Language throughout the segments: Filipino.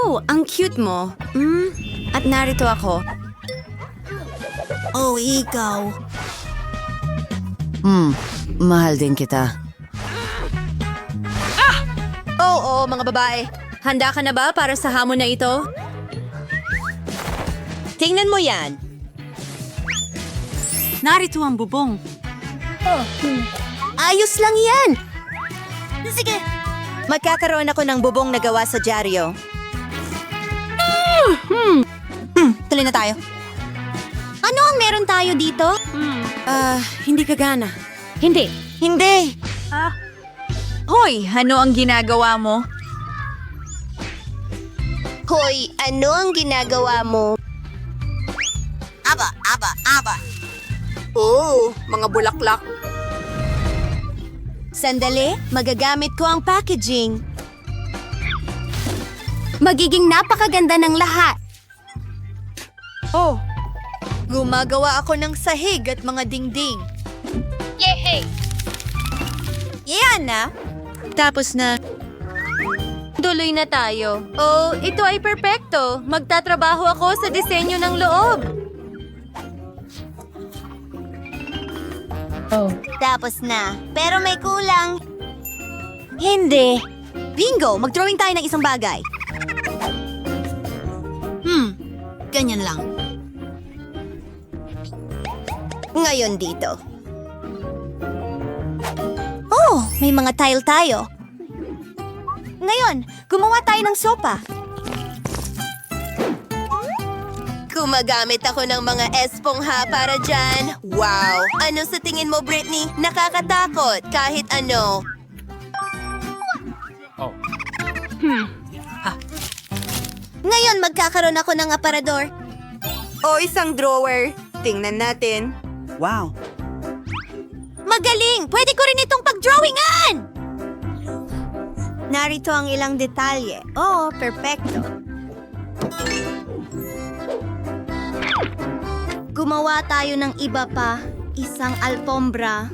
Oh, ang cute mo. At narito ako. Oh, ikaw. Mahal din kita. Oo, mga babae. Handa ka na ba para sa hamon na ito? Tingnan mo yan. Narito ang bubong. Ayos lang yan. Sige. Magkakaroon ako ng bubong na gawa sa dyaryo. Tuloy na tayo. Ano ang meron tayo dito? Hindi kagana. Hindi. Hindi. Hoy, ano ang ginagawa mo? Hoy, ano ang ginagawa mo? Aba. Oh, mga bulaklak. Sandali, magagamit ko ang packaging. Magiging napakaganda ng lahat. Oh, gumagawa ako ng sahig at mga dingding. Yay! Yan na. Tapos na. Tuloy na tayo. Oh, ito ay perpekto. Magtatrabaho ako sa disenyo ng loob. Tapos na. Pero may kulang. Hindi. Bingo! Mag-drawing tayo ng isang bagay. Ganyan lang. Ngayon dito. Oh, may mga tile tayo. Ngayon, gumawa tayo ng sopa. Gumagamit ako ng mga espongha para dyan. Wow! Ano sa tingin mo, Britney? Nakakatakot kahit ano. Ngayon, magkakaroon ako ng aparador. O isang drawer. Tingnan natin. Wow! Magaling! Pwede ko rin itong pag-drawingan! Narito ang ilang detalye. Oh, perfecto. Gumawa tayo ng iba pa. Isang alpombra.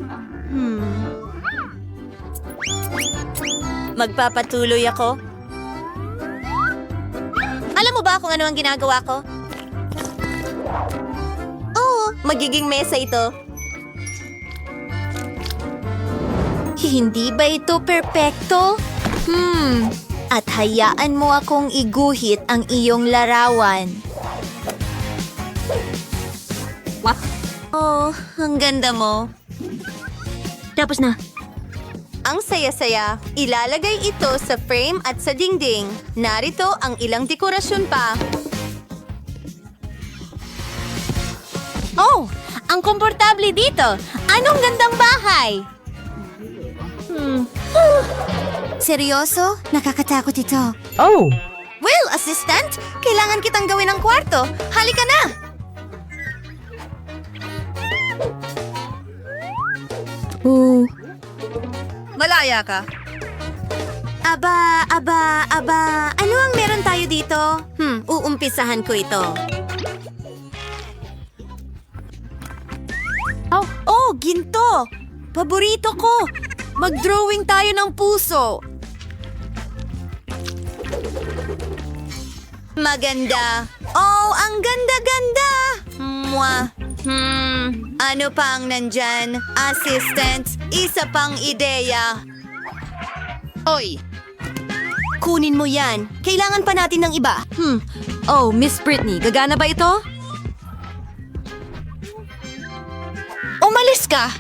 Magpapatuloy ako. Alam mo ba kung ano ang ginagawa ko? Oo, magiging mesa ito. Hindi ba ito perpekto? At hayaan mo akong iguhit ang iyong larawan. Oh, ang ganda mo. Tapos na. Ang saya-saya. Ilalagay ito sa frame at sa dingding. Narito ang ilang dekorasyon pa. Oh, ang komportable dito. Anong gandang bahay. Seryoso? Nakakatakot ito. Oh! Well, assistant, kailangan kitang gawin ang kwarto. Halika na! Malaya ka. Aba. Ano ang meron tayo dito? Uumpisahan ko ito. Oh, ginto! Paborito ko! Mag-drawing tayo ng puso. Maganda. Oh, ang ganda-ganda! Mwah. Ano pa ang nandyan? Assistant, isa pang ideya. Oy! Kunin mo yan. Kailangan pa natin ng iba. Oh, Miss Britney, gagana ba ito? Umalis ka!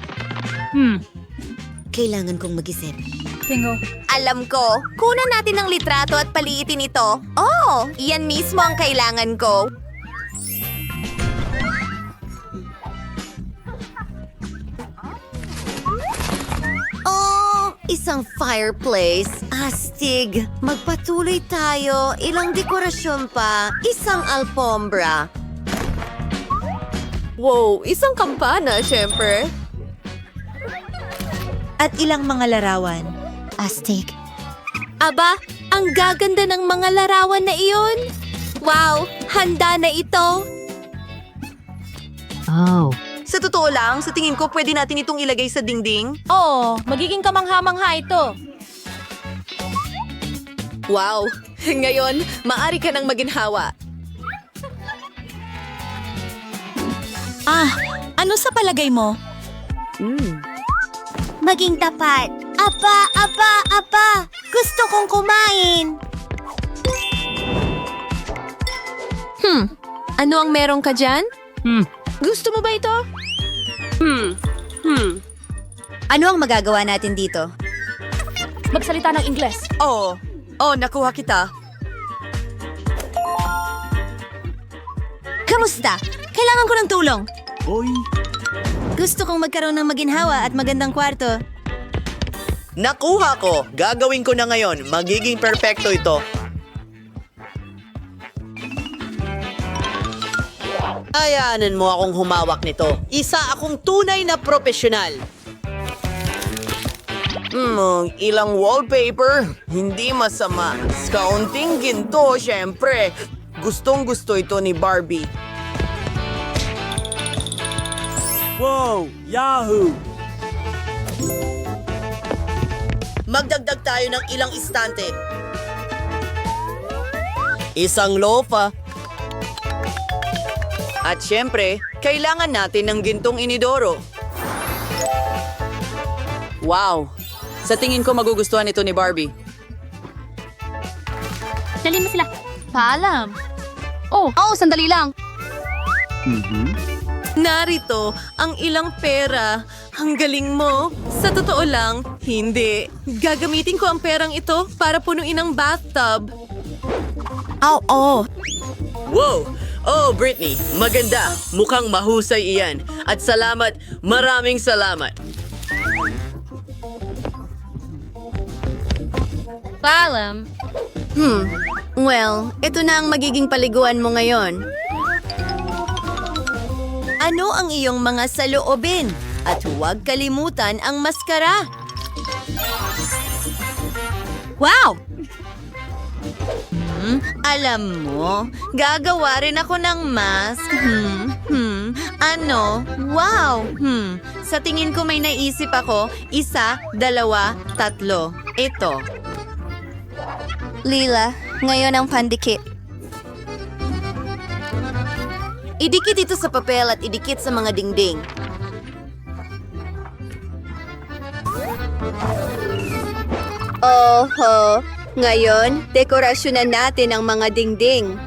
Kailangan kong mag-isip. Bingo. Alam ko, kunan natin ng litrato at paliitin ito. Oh, iyan mismo ang kailangan ko. Oh, isang fireplace. Astig. Magpatuloy tayo. Ilang dekorasyon pa. Isang alpombra. Wow, isang kampana, syempre. At ilang mga larawan. Astig. Aba, ang gaganda ng mga larawan na iyon. Wow, handa na ito. Oh. Sa totoo lang, sa tingin ko pwede natin itong ilagay sa dingding. Oo, magiging kamangha-mangha ito. Wow, Ngayon, maari ka nang maginhawa. Ano sa palagay mo? Maging tapat. Apa! Gusto kong kumain. Ano ang meron ka dyan? Gusto mo ba ito? Ano ang magagawa natin dito? Magsalita ng Ingles. Oh, nakuha kita. Kamusta? Kailangan ko ng tulong. Gusto kong magkaroon ng maginhawa at magandang kwarto. Nakuha ko! Gagawin ko na ngayon. Magiging perpekto ito. Ayanan mo akong humawak nito. Isa akong tunay na profesional. Ilang wallpaper. Hindi masama. Kaunting ginto, syempre. Gustong gusto ito ni Barbie. Wow! Yahoo! Magdagdag tayo ng ilang istante. Isang lofa. At syempre, kailangan natin ng gintong inidoro. Wow! Sa tingin ko magugustuhan ito ni Barbie. Dalhin mo sila. Paalam. Oh, sandali lang. Narito ang ilang pera. Ang galing mo. Sa totoo lang, hindi. Gagamitin ko ang perang ito para punuin ang bathtub. Wow! Oh, Britney, maganda. Mukhang mahusay iyan. At salamat, maraming salamat. Paalam. Well, ito na ang magiging paliguan mo ngayon. Ano ang iyong mga saloobin? At huwag kalimutan ang maskara. Wow! Alam mo, gagawa rin ako ng mask. Ano? Wow! Sa tingin ko may naisip ako. 1, 2, 3. Ito. Lila, ngayon ang pandikit. Idikit ito sa papel at idikit sa mga dingding. Oho! Ngayon, dekorasyonan natin ang mga dingding.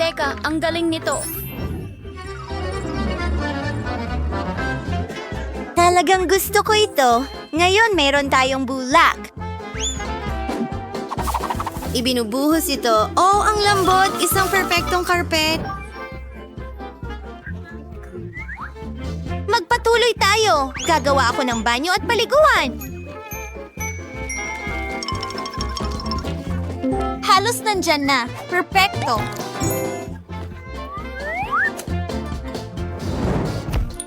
Teka, ang galing nito. Talagang gusto ko ito. Ngayon, meron tayong bulak. Ibinubuhos ito. Oh, ang lambot! Isang perpektong karpet. Magpatuloy tayo. Gagawa ako ng banyo at paliguan. Halos nandyan na. Perpekto.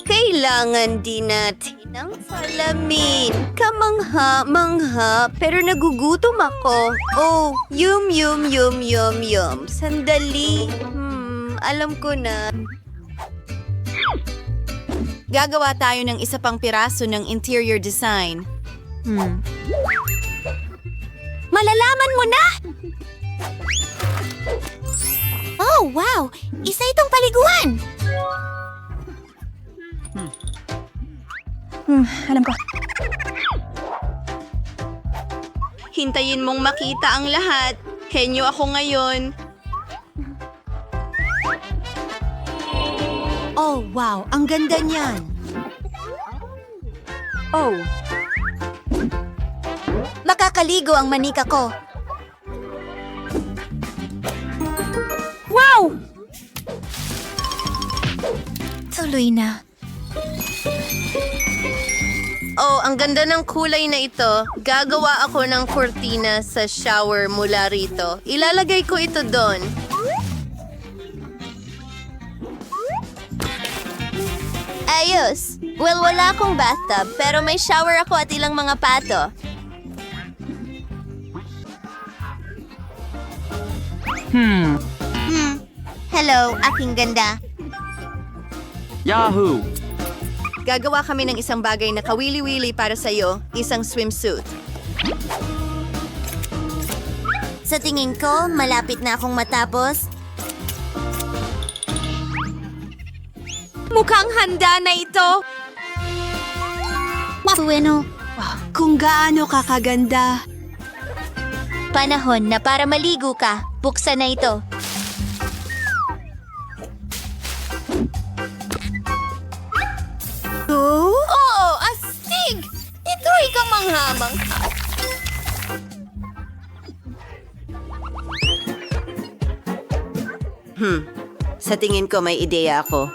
Kailangan din natin ng salamin. Kamangha-mangha, pero nagugutom ako. Oh, yum. Sandali. Alam ko na. Gagawa tayo ng isa pang piraso ng interior design. Malalaman mo na! Oh, wow! Isa itong paliguan! Alam ko. Hintayin mong makita ang lahat. Henyo ako ngayon. Oh, wow. Ang ganda niyan. Oh. Makakaligo ang manika ko. Wow! Tuloy na. Oh, ang ganda ng kulay na ito. Gagawa ako ng kurtina sa shower mula rito. Ilalagay ko ito doon. Ayos. Well, wala akong bathtub, pero may shower ako at ilang mga pato. Hello, aking ganda. Yahoo! Gagawa kami ng isang bagay na kawili-wili para sa'yo, isang swimsuit. Sa tingin ko, malapit na akong matapos. Mukhang handa na ito. Bueno, Kung gaano kakaganda. panahon na para maligo ka. Buksan na ito. Oo, astig! Ito'y kamangha-mangha. Sa tingin ko may ideya ako.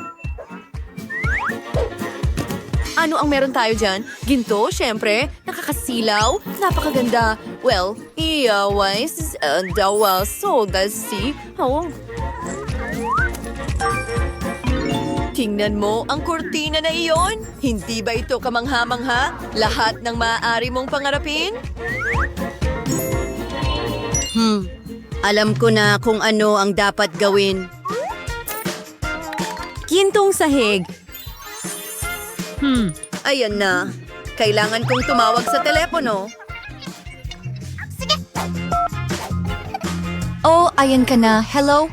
Ano ang meron tayo dyan? Ginto, syempre. Nakakasilaw. Napakaganda. Well, wise, dawa, so, see. Oh. Tingnan mo ang kurtina na iyon. Hindi ba ito kamangha-mangha? Lahat ng maaari mong pangarapin? Alam ko na kung ano ang dapat gawin. Gintong sahig. Ayan na. Kailangan kong tumawag sa telepono. Oh, ayan ka na. Hello?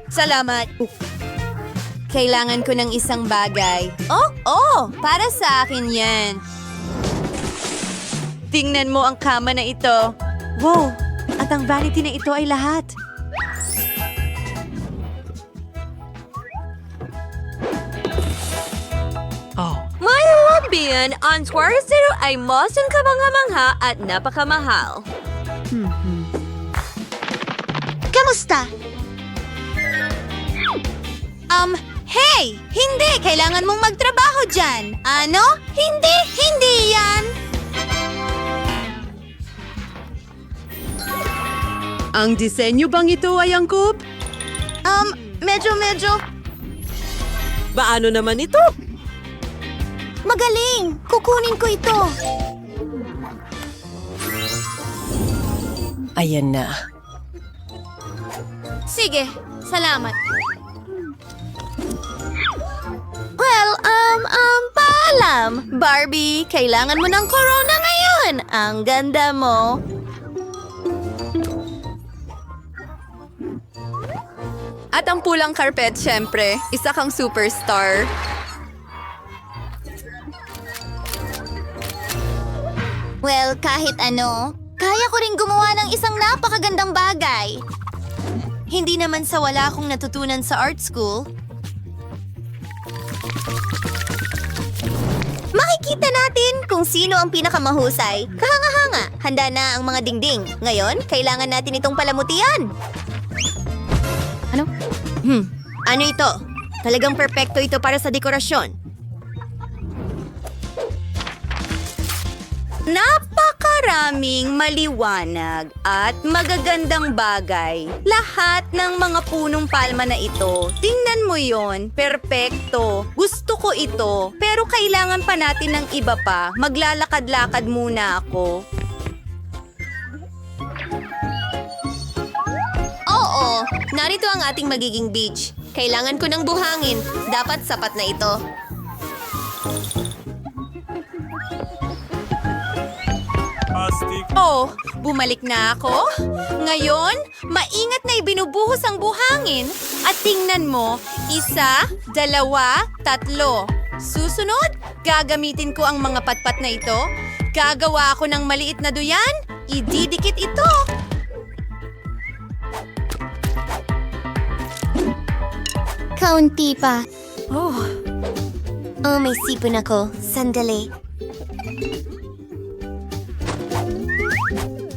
Salamat. Kailangan ko ng isang bagay. Oh, para sa akin yan. Tingnan mo ang kama na ito. Wow! At ang vanity na ito ay lahat. May labian, ang Squaresito ay mosong kamangha-mangha at napakamahal. Kamusta? Hey! Hindi! Kailangan mong magtrabaho dyan! Ano? Hindi yan! Ang disenyo bang ito ay angkop? Medyo. Paano naman ito? Magaling! Kukunin ko ito! Ayan na. Sige, salamat. Well, paalam. Barbie, kailangan mo ng corona ngayon. Ang ganda mo. At ang pulang carpet, syempre. Isa kang superstar. Well, kahit ano, kaya ko rin gumawa ng isang napakagandang bagay. Hindi naman sa wala akong natutunan sa art school. Makikita natin kung sino ang pinakamahusay. Kahanga-hanga, handa na ang mga dingding. Ngayon, kailangan natin itong palamutian. Ano ito? Talagang perpekto ito para sa dekorasyon. Napakaraming maliwanag at magagandang bagay. Lahat ng mga punong palma na ito. Tingnan mo yon, perpekto. Gusto ko ito, pero kailangan pa natin ng iba pa. Maglalakad-lakad muna ako. Oo, narito ang ating magiging beach. Kailangan ko ng buhangin. Dapat sapat na ito. Astig. Oh, bumalik na ako. Ngayon, maingat na ibinubuhos ang buhangin. At tingnan mo, 1, 2, 3. Susunod, gagamitin ko ang mga patpat na ito. Gagawa ako ng maliit na duyan. Ididikit ito. Kaunti pa. Oh, May sipon ako. Sandali.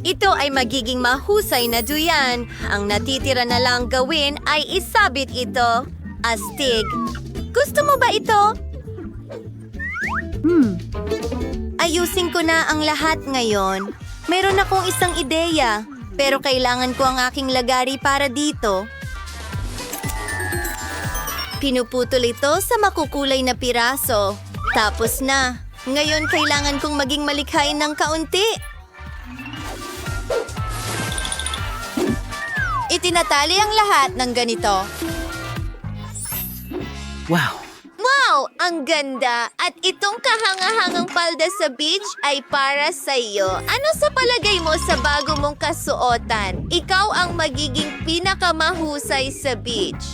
ito ay magiging mahusay na duyan. Ang natitira na lang gawin ay isabit ito. Astig. Gusto mo ba ito? Ayusin ko na ang lahat ngayon. Meron akong isang ideya, pero kailangan ko ang aking lagari para dito. Pinuputol ito sa makukulay na piraso. Tapos na. Ngayon kailangan kong maging malikhain ng kaunti. Itinatali ang lahat ng ganito. Wow. Wow! Ang ganda! At itong kahangahangang palda sa beach ay para sa iyo. Ano sa palagay mo sa bago mong kasuotan? Ikaw ang magiging pinakamahusay sa beach.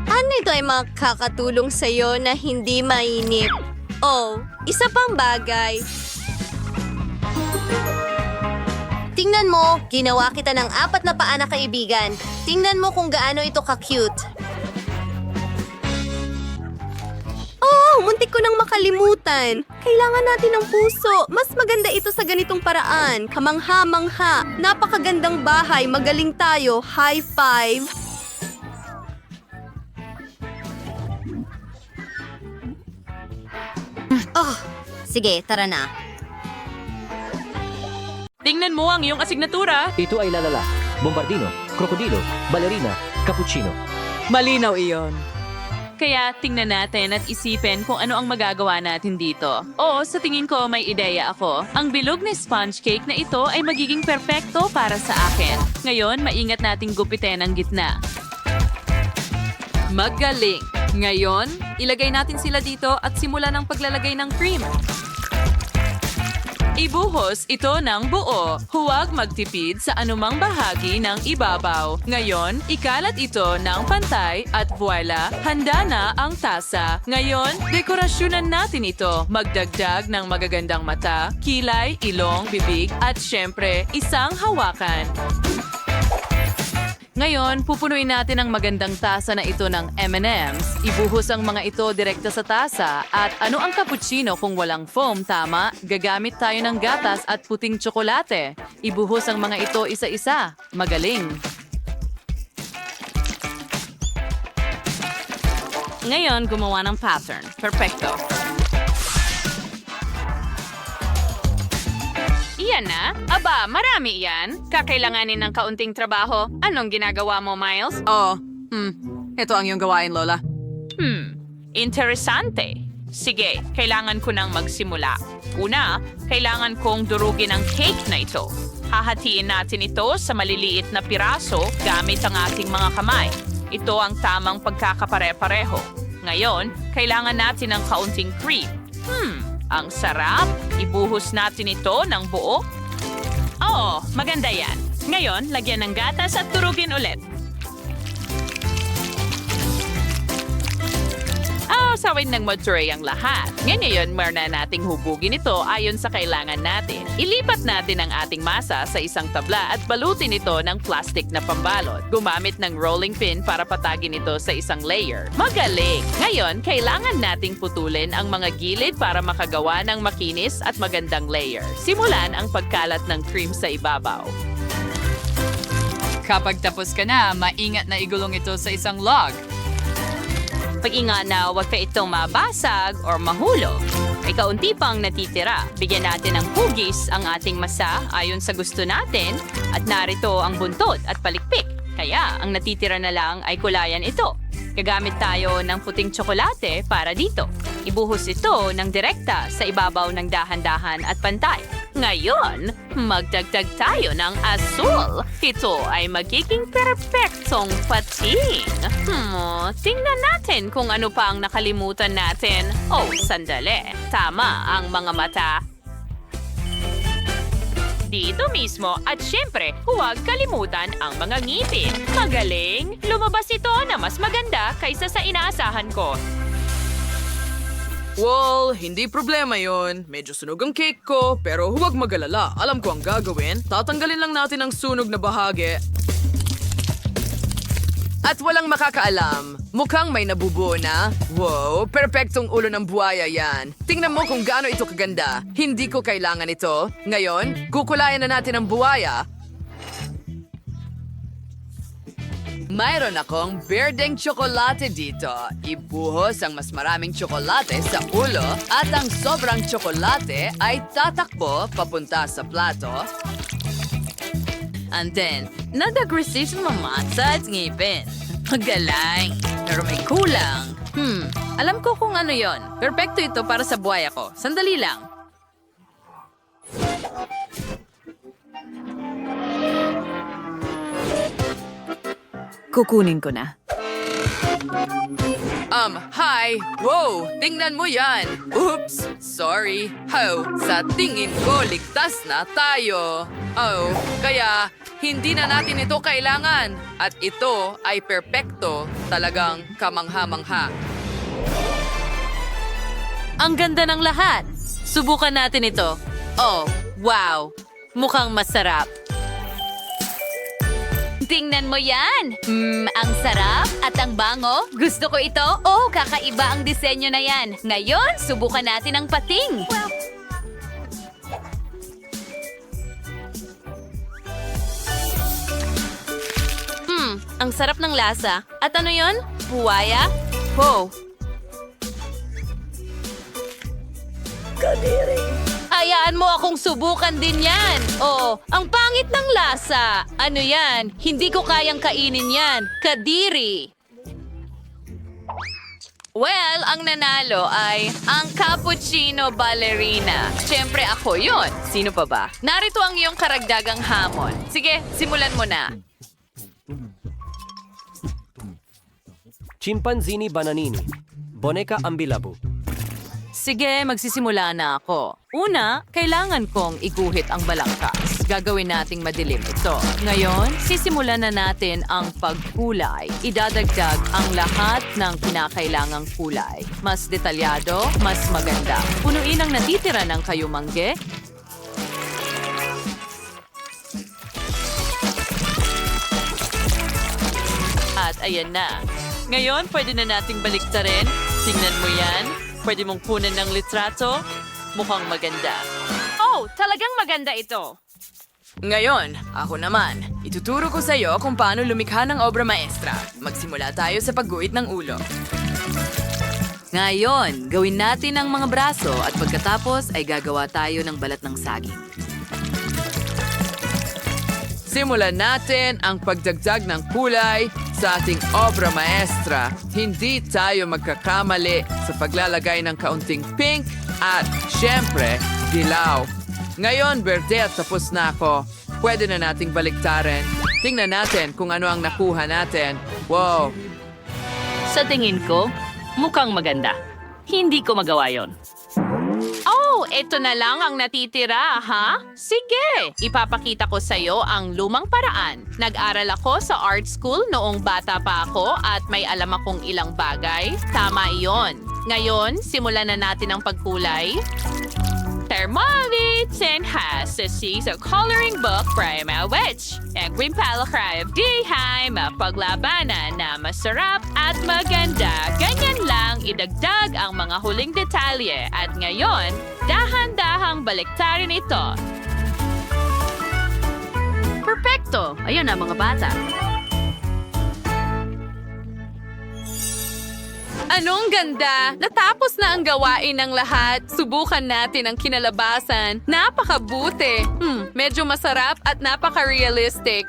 Ano ito ay makakatulong sa iyo na hindi mainip? Oh, isa pang bagay. Tingnan mo, ginawa kita ng 4 na paa na kaibigan. Tingnan mo kung gaano ito ka-cute. Oh, muntik ko nang makalimutan. Kailangan natin ng puso. Mas maganda ito sa ganitong paraan. Kamangha-mangha. Napakagandang bahay. Magaling tayo. High five. Oh, sige, tara na. Tingnan mo ang iyong asignatura. Ito ay lalala, bombardino, krokodilo, balerina, cappuccino. Malinaw iyon. Kaya tingnan natin at isipin kung ano ang magagawa natin dito. O sa tingin ko may ideya ako. Ang bilog na sponge cake na ito ay magiging perpekto para sa akin. Ngayon, maingat nating gupitin ang gitna. Magaling! Ngayon, ilagay natin sila dito at simulan ang paglalagay ng cream. Ibuhos ito ng buo. Huwag magtipid sa anumang bahagi ng ibabaw. Ngayon, ikalat ito ng pantay at voila, handa na ang tasa. Ngayon, dekorasyonan natin ito. Magdagdag ng magagandang mata, kilay, ilong, bibig, at syempre, isang hawakan. Ngayon, pupunuin natin ang magandang tasa na ito ng M&M's. Ibuhos ang mga ito direkta sa tasa. At ano ang cappuccino kung walang foam, tama? Gagamit tayo ng gatas at puting tsokolate. Ibuhos ang mga ito isa-isa. Magaling! Ngayon, gumawa ng pattern. Perfecto. Iyan na? Aba, marami iyan. Kakailanganin ng kaunting trabaho. Anong ginagawa mo, Miles? Ito ang iyong gawain, Lola. Interesante. Sige, kailangan ko nang magsimula. Una, kailangan kong durugin ang cake na ito. Hahatiin natin ito sa maliliit na piraso gamit ang ating mga kamay. Ito ang tamang pagkakapare-pareho. Ngayon, kailangan natin ng kaunting cream. Ang sarap. Ibuhos natin ito ng buo. Oo, maganda yan. Ngayon, lagyan ng gatas at turugin ulit. Sawin ng mature ang lahat. Ngayon, meron na nating hubugin ito ayon sa kailangan natin. Ilipat natin ang ating masa sa isang tabla at balutin ito ng plastic na pambalot. Gumamit ng rolling pin para patagin ito sa isang layer. Magaling! Ngayon, kailangan nating putulin ang mga gilid para makagawa ng makinis at magandang layer. Simulan ang pagkalat ng cream sa ibabaw. Kapag tapos ka na, maingat na igulong ito sa isang log. Pag-ingat na huwag ka itong mabasag or mahulog. May kaunti pang natitira. Bigyan natin ng hugis ang ating masa ayon sa gusto natin at narito ang buntot at palikpik. Kaya ang natitira na lang ay kulayan ito. Gagamit tayo ng puting tsokolate para dito. Ibuhos ito ng direkta sa ibabaw ng dahan-dahan at pantay. Ngayon, magdagdag tayo ng asul. Ito ay magiging perpektong pating. Tingnan natin kung ano pa ang nakalimutan natin. Oh, sandali. Tama ang mga mata. Dito mismo at syempre, huwag kalimutan ang mga ngipin. Magaling! Lumabas ito na mas maganda kaysa sa inaasahan ko. Well, hindi problema yon. Medyo sunog ang cake ko, pero huwag magalala. Alam ko ang gagawin. Tatanggalin lang natin ang sunog na bahagi. At walang makakaalam. Mukhang may nabubuo na. Wow, perpektong ulo ng buhaya yan. Tingnan mo kung gaano ito kaganda. Hindi ko kailangan ito. Ngayon, kukulayan na natin ang buhaya. Mayroon akong berdeng tsokolate dito. Ibuhos ang mas maraming tsokolate sa ulo at ang sobrang tsokolate ay tatakbo papunta sa plato. And then, nadagresisyon mamasa at ngipin. Magaling. Pero may kulang. Alam ko kung ano yon. Perfecto ito para sa buhaya ko. Sandali lang. Kukunin ko na. Hi! Wow! Tingnan mo yan! Oops! Sorry! Sa tingin ko, ligtas na tayo! Kaya hindi na natin ito kailangan. At ito ay perpekto, talagang kamangha-mangha. Ang ganda ng lahat. Subukan natin ito. Oh, wow. Mukhang masarap. Tingnan mo yan! Ang sarap at ang bango. Gusto ko ito. Oh, kakaiba ang disenyo na yan. Ngayon, subukan natin ang pating. Ang sarap ng lasa. At ano yon? Buwaya? Wow. Hayaan mo akong subukan din yan. Oh, ang pangit ng lasa. Ano yan? Hindi ko kayang kainin yan. Kadiri. Well, ang nanalo ay ang cappuccino ballerina. Siyempre ako yun. Sino pa ba? Narito ang iyong karagdagang hamon. Sige, simulan mo na. Chimpanzini bananini. Boneka ambilabu. Sige, magsisimula na ako. Una, kailangan kong iguhit ang balangkas. Gagawin nating madilim ito. Ngayon, sisimulan na natin ang pagkulay. Idadagdag ang lahat ng kinakailangang kulay. Mas detalyado, mas maganda. Punuin ang natitira ng kayumangge. At ayan na. Ngayon, pwede na nating baliktarin. Tingnan mo yan. Pwede mong kunan ng litrato. Mukhang maganda. Oh, talagang maganda ito. Ngayon, ako naman. Ituturo ko sa iyo kung paano lumikha ng obra maestra. Magsimula tayo sa pagguhit ng ulo. Ngayon, gawin natin ang mga braso at pagkatapos ay gagawa tayo ng balat ng saging. Simulan natin ang pagdagdag ng kulay sa ating obra maestra. Hindi tayo magkakamali sa paglalagay ng kaunting pink at, syempre, dilaw. Ngayon, berde at tapos na ako. Pwede na nating baliktarin. Tingnan natin kung ano ang nakuha natin. Wow! Sa tingin ko, mukhang maganda. Hindi ko magawa yon. Oh, eto na lang ang natitira, ha? Sige, ipapakita ko sa'yo ang lumang paraan. Nag-aral ako sa art school noong bata pa ako at may alam akong ilang bagay. Tama iyon. Ngayon, simulan na natin ang pagkulay. Thermali, has sa coloring book from a witch. Ang grimpalakrab dihay mapaglabanan na masarap at maganda. Ganyan lang idagdag ang mga huling detalye. At ngayon, dahan-dahang baliktarin ito. Perfecto! Ayun na mga bata. Anong ganda! Natapos na ang gawain ng lahat. Subukan natin ang kinalabasan. Napakabuti. Medyo masarap at napaka-realistic.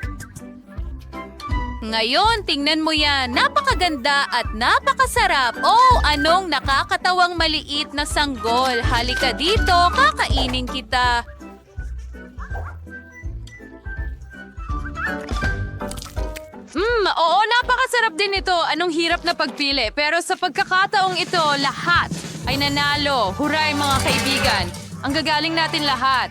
Ngayon, tingnan mo yan. Napakaganda at napakasarap. Oh, anong nakakatawang maliit na sanggol. Halika dito, kakainin kita. Oo, napakasarap din ito. Anong hirap na pagpili. Pero sa pagkakataong ito, lahat ay nanalo. Huray mga kaibigan. Ang gagaling natin lahat.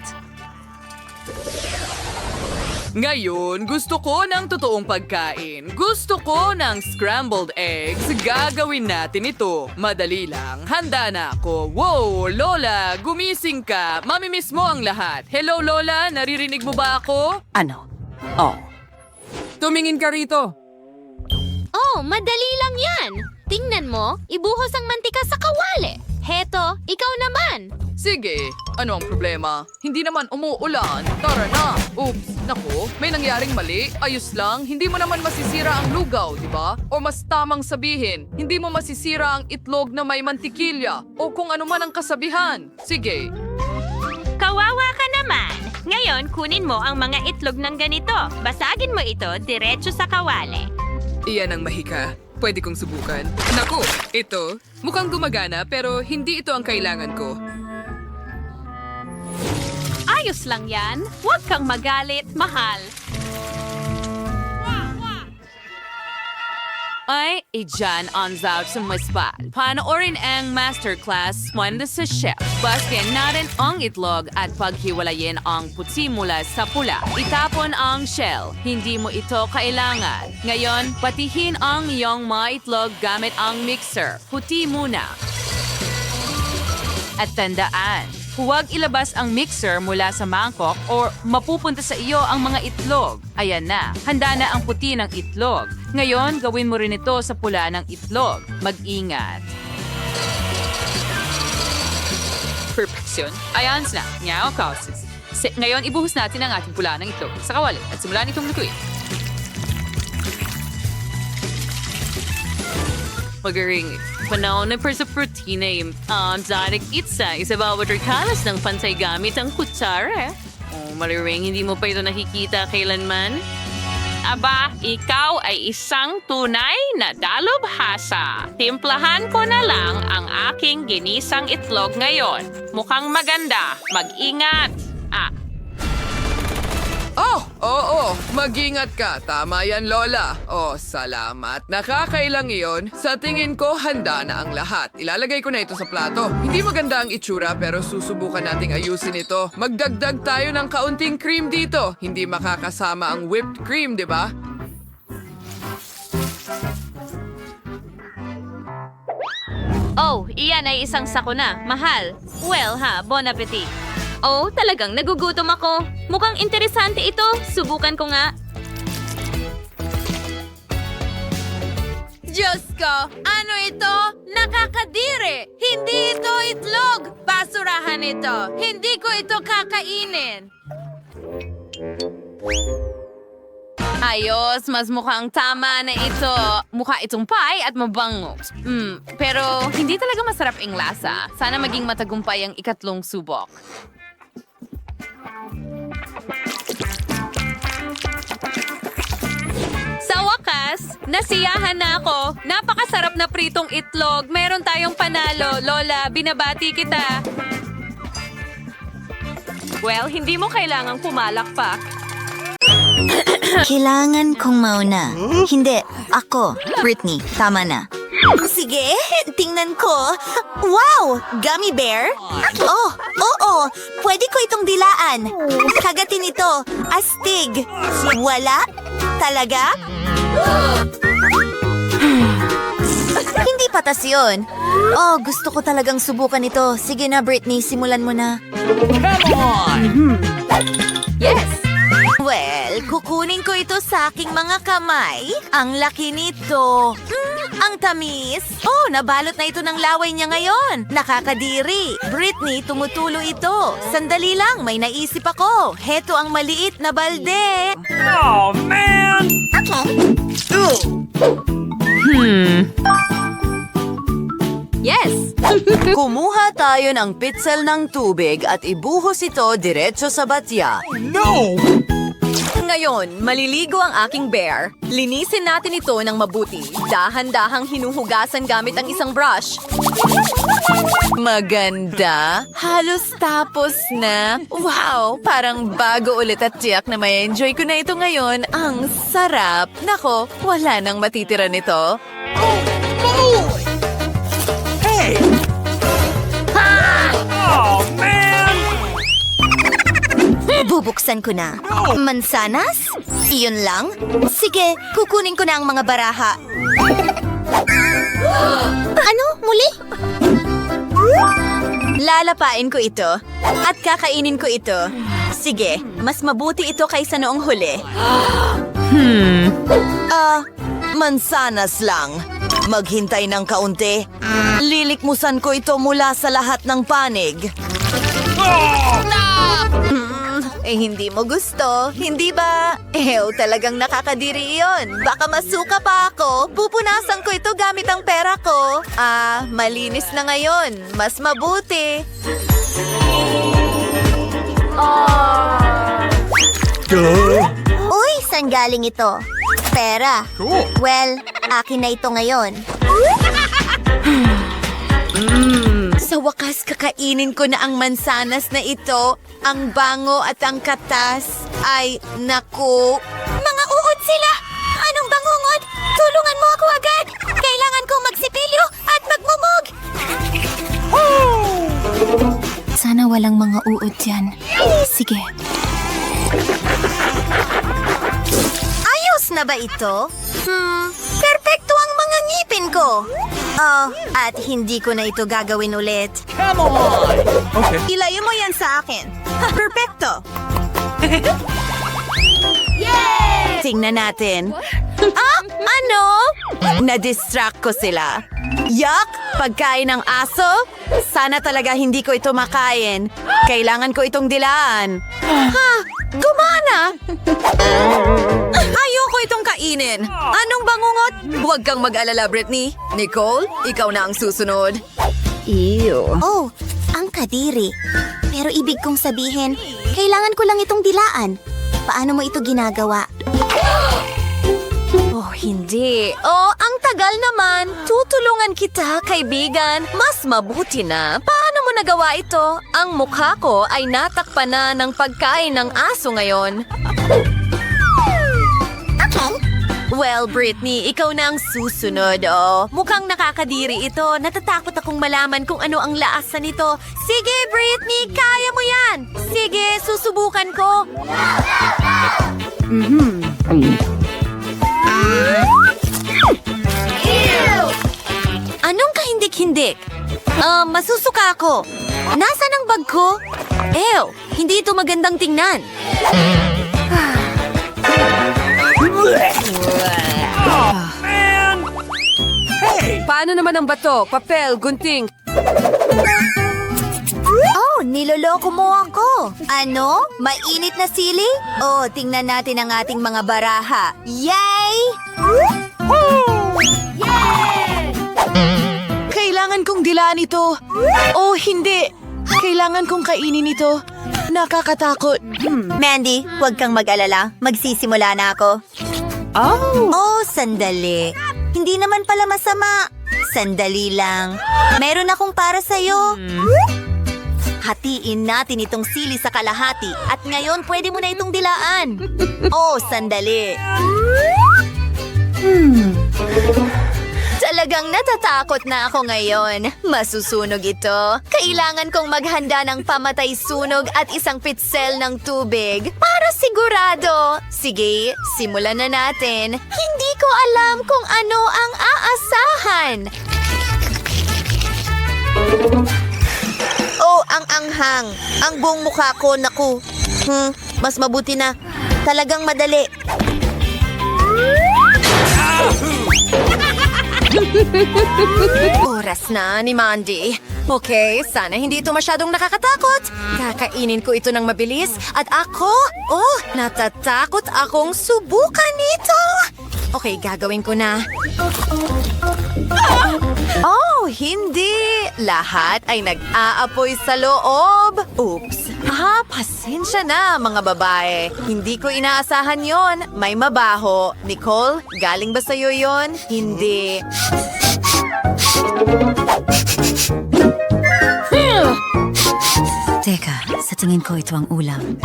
Ngayon, gusto ko ng totoong pagkain. Gusto ko ng scrambled eggs. Gagawin natin ito. Madali lang. Handa na ako. Wow, Lola, gumising ka. Mamimiss mo ang lahat. Hello, Lola. Naririnig mo ba ako? Ano? Oh. Tumingin ka rito. Oh, madali lang yan. Tingnan mo, ibuhos ang mantika sa kawali. Heto, ikaw naman. Sige, ano ang problema? Hindi naman umuulan. Tara na. Oops, naku, may nangyaring mali. Ayos lang, hindi mo naman masisira ang lugaw, di ba? O mas tamang sabihin, hindi mo masisira ang itlog na may mantikilya. O kung ano man ang kasabihan. Sige. Kawawa ka naman. Ngayon, kunin mo ang mga itlog ng ganito. Basagin mo ito diretso sa kawali. Iyan ang mahika. Pwede kong subukan. Naku, ito. Mukhang gumagana pero hindi ito ang kailangan ko. Ayos lang yan. Huwag kang magalit, mahal. ay ijan ang Zout sa Maspal. Panoorin ang masterclass mula sa chef. Basken natin ang itlog at paghiwalayin ang puti mula sa pula. Itapon ang shell. Hindi mo ito kailangan. Ngayon, patihin ang iyong mga itlog gamit ang mixer. Puti muna. At tandaan, huwag ilabas ang mixer mula sa mangkok o mapupunta sa iyo ang mga itlog. Ayan na, handa na ang puti ng itlog. Ngayon, gawin mo rin ito sa pula ng itlog. Mag-ingat. Perfection. Ayan na. Ngayon, kausis. Ngayon, ibuhos natin ang ating pula ng itlog sa kawali at simulan itong lutuin. Magaring. Panahon na sa protina yung darik itsa. Isa bawat kalas ng pantay gamit ang kutsara. Oh, malaring, hindi mo pa ito nakikita kailanman? Aba, ikaw ay isang tunay na dalubhasa. Timplahan ko na lang ang aking ginisang itlog ngayon. Mukhang maganda. Mag-ingat. Oo, mag-ingat ka. Tama yan, Lola. Oh, salamat. Nakakailang iyon. Sa tingin ko, handa na ang lahat. Ilalagay ko na ito sa plato. Hindi maganda ang itsura pero susubukan nating ayusin ito. Magdagdag tayo ng kaunting cream dito. Hindi makakasama ang whipped cream, di ba? Oh, iyan ay isang sako na. Mahal. Well ha, bon appetit. Oh, talagang nagugutom ako. Mukhang interesante ito. Subukan ko nga. Diyos ko, ano ito? Nakakadiri! Hindi ito itlog! Basurahan ito! Hindi ko ito kakainin! Ayos, mas mukhang tama na ito. Mukha itong pie at mabango. Pero hindi talaga masarap ang lasa. Sana maging matagumpay ang ikatlong subok. Sa wakas, nasiyahan na ako. Napakasarap na pritong itlog. Meron tayong panalo. Lola, binabati kita. Well, hindi mo kailangang pumalakpak. Kailangan kong mauna. Hindi, ako. Britney, tama na. Sige, tingnan ko. Wow! Gummy bear? Oh, oo. Pwede ko itong dilaan. Kagatin ito. Astig. Wala? Talaga? Hindi patas yun. Oh, gusto ko talagang subukan ito. Sige na, Britney, simulan mo na. Yes! Well, kukunin ko ito sa aking mga kamay. Ang laki nito. Ang tamis. Oh, nabalot na ito ng laway niya ngayon. Nakakadiri. Britney, tumutulo ito. Sandali lang, may naisip ako. Heto ang maliit na balde. Oh, man! Yes! Kumuha tayo ng pitsel ng tubig at ibuhos ito diretso sa batya. No! Ngayon, maliligo ang aking bear. Linisin natin ito ng mabuti. Dahan-dahang hinuhugasan gamit ang isang brush. Maganda. Halos tapos na. Wow, parang bago ulit at tiyak na may enjoy ko na ito ngayon. Ang sarap. Nako, wala nang matitira nito. Oh, man! Bubuksan ko na. Mansanas? Iyon lang? Sige, kukunin ko na ang mga baraha. Ano? Muli? Lalapain ko ito at kakainin ko ito. Sige, mas mabuti ito kaysa noong huli. Mansanas lang. Maghintay ng kaunti. Lilikmusan ko ito mula sa lahat ng panig. Hindi mo gusto, hindi ba? Talagang nakakadiri iyon. Baka masuka pa ako. Pupunasan ko ito gamit ang pera ko. Malinis na ngayon. Mas mabuti. Uy, saan galing ito? Pera. Cool. Well, akin na ito ngayon. Sa wakas, kakainin ko na ang mansanas na ito. Ang bango at ang katas. Ay, naku. Mga uod sila! Anong bangungot? Tulungan mo ako agad! Kailangan kong magsipilyo at magmumog! Sana walang mga uod dyan. Sige. Ayos na ba ito? Perpekto ang mga ngipin ko! Oh, at hindi ko na ito gagawin ulit. Come on! Okay. Ilayo mo yan sa akin. Perpekto! Tingnan natin. Ano? Na-distract ko sila. Yak! Pagkain ng aso? Sana talaga hindi ko ito makain. Kailangan ko itong dilaan. Gumana! Ayoko itong kainin. Anong bangungot? Huwag kang mag-alala, Britney. Nicole, ikaw na ang susunod. Oh, ang kadiri. Pero ibig kong sabihin, kailangan ko lang itong dilaan. Paano mo ito ginagawa? Oh, hindi. Oh, ang tagal naman. Tutulungan kita, kaibigan. Mas mabuti na. Paano mo nagawa ito? Ang mukha ko ay natakpan na ng pagkain ng aso ngayon. Well, Britney, ikaw na ang susunod, oh. Mukhang nakakadiri ito. Natatakot akong malaman kung ano ang laasa nito. Sige, Britney, kaya mo yan. Sige, susubukan ko. Anong kahindik-hindik? Masusuka ako. Nasaan ang bag ko? Ew, hindi ito magandang tingnan. Man! Hey! Paano naman ang bato, papel, gunting? Oh, niloloko mo ako. Ano? Mainit na sili? Oh, tingnan natin ang ating mga baraha. Yay! Kailangan kong dilaan ito. Oh, hindi. Kailangan kong kainin ito. Nakakatakot. Mandy, huwag kang mag-alala. Magsisimula na ako. Oh, sandali. Hindi naman pala masama. Sandali lang. Meron akong para sa'yo. Hatiin natin itong sili sa kalahati at ngayon pwede mo na itong dilaan. Oh, sandali. Talagang natatakot na ako ngayon. Masusunog ito. Kailangan kong maghanda ng pamatay sunog at isang pitsel ng tubig. Para sigurado. Sige, simulan na natin. Hindi ko alam kung ano ang aasahan. Oh, ang anghang. Ang buong mukha ko, naku. Mas mabuti na. Talagang madali. Oras na ni Mandy. Okay, sana hindi ito masyadong nakakatakot. Kakainin ko ito ng mabilis. At ako, natatakot akong subukan ito. Okay, gagawin ko na. Oh, hindi. Lahat ay nag-aapoy sa loob. Oops. Pasensya na, mga babae. Hindi ko inaasahan yon. May mabaho. Nicole, galing ba sa'yo yon? Hindi. Teka, sa tingin ko ito ang ulam.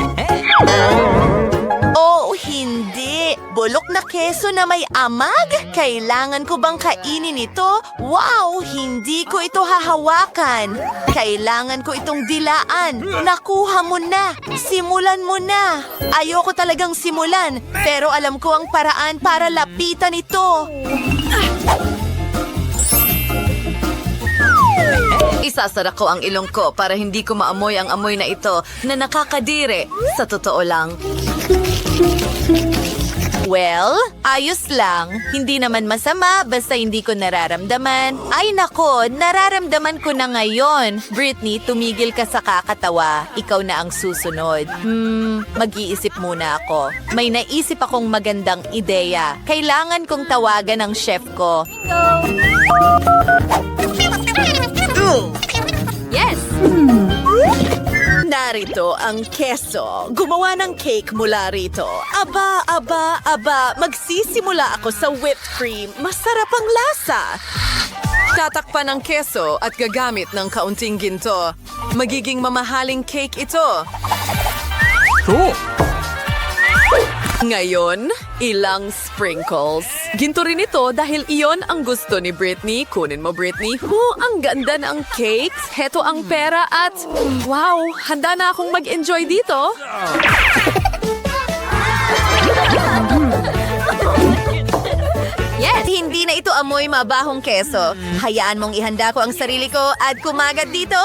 Oh, hindi. Bulok na keso na may amag? Kailangan ko bang kainin ito? Wow, hindi ko ito hahawakan. Kailangan ko itong dilaan. Nakuha mo na. Simulan mo na. Ayoko talagang simulan, pero alam ko ang paraan para lapitan ito. Isasara ko ang ilong ko para hindi ko maamoy ang amoy na ito na nakakadiri. Sa totoo lang. Well, ayos lang. Hindi naman masama basta hindi ko nararamdaman. Ay nako, nararamdaman ko na ngayon. Britney, tumigil ka sa kakatawa. Ikaw na ang susunod. Mag-iisip muna ako. May naisip akong magandang ideya. Kailangan kong tawagan ang chef ko. Yes! Narito ang keso. Gumawa ng cake mula rito. Aba, magsisimula ako sa whipped cream. Masarap ang lasa. Tatakpan ng keso at gagamit ng kaunting ginto. Magiging mamahaling cake ito. Cool. Ngayon, ilang sprinkles. Ginto rin ito dahil iyon ang gusto ni Britney. Kunin mo, Britney. Ang ganda ng cakes. Heto ang pera at... Wow! Handa na akong mag-enjoy dito. Yes! Hindi na ito amoy mabahong keso. Hayaan mong ihanda ko ang sarili ko at kumagat dito.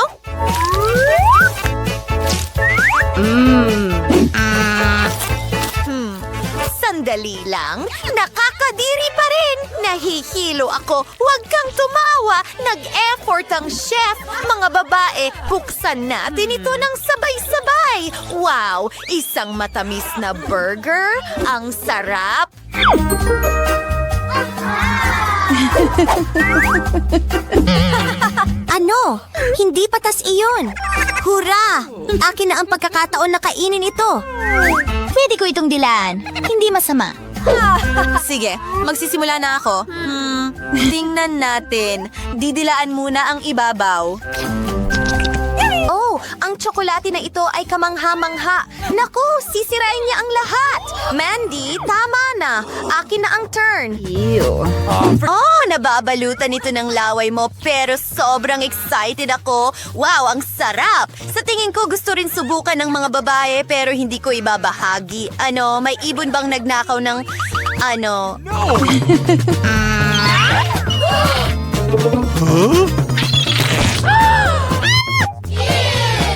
Sandali lang. Nakakadiri pa rin. Nahihilo ako. Huwag kang tumawa. Nag-effort ang chef. Mga babae, buksan natin ito ng sabay-sabay. Wow! Isang matamis na burger. Ang sarap. Ano? Hindi patas iyon. Hurra! Akin na ang pagkakataon na kainin ito. Pwede ko itong dilaan. Hindi masama. Sige, magsisimula na ako. Tingnan natin. Didilaan muna ang ibabaw. Oh, ang tsokolate na ito ay kamangha-mangha. Naku, sisirain niya ang lahat. Mandy, tama na. Akin na ang turn. Oh, nababalutan ito ng laway mo pero sobrang excited ako. Wow, ang sarap. Sa tingin ko gusto rin subukan ng mga babae pero hindi ko ibabahagi. Ano, may ibon bang nagnakaw ng... ano...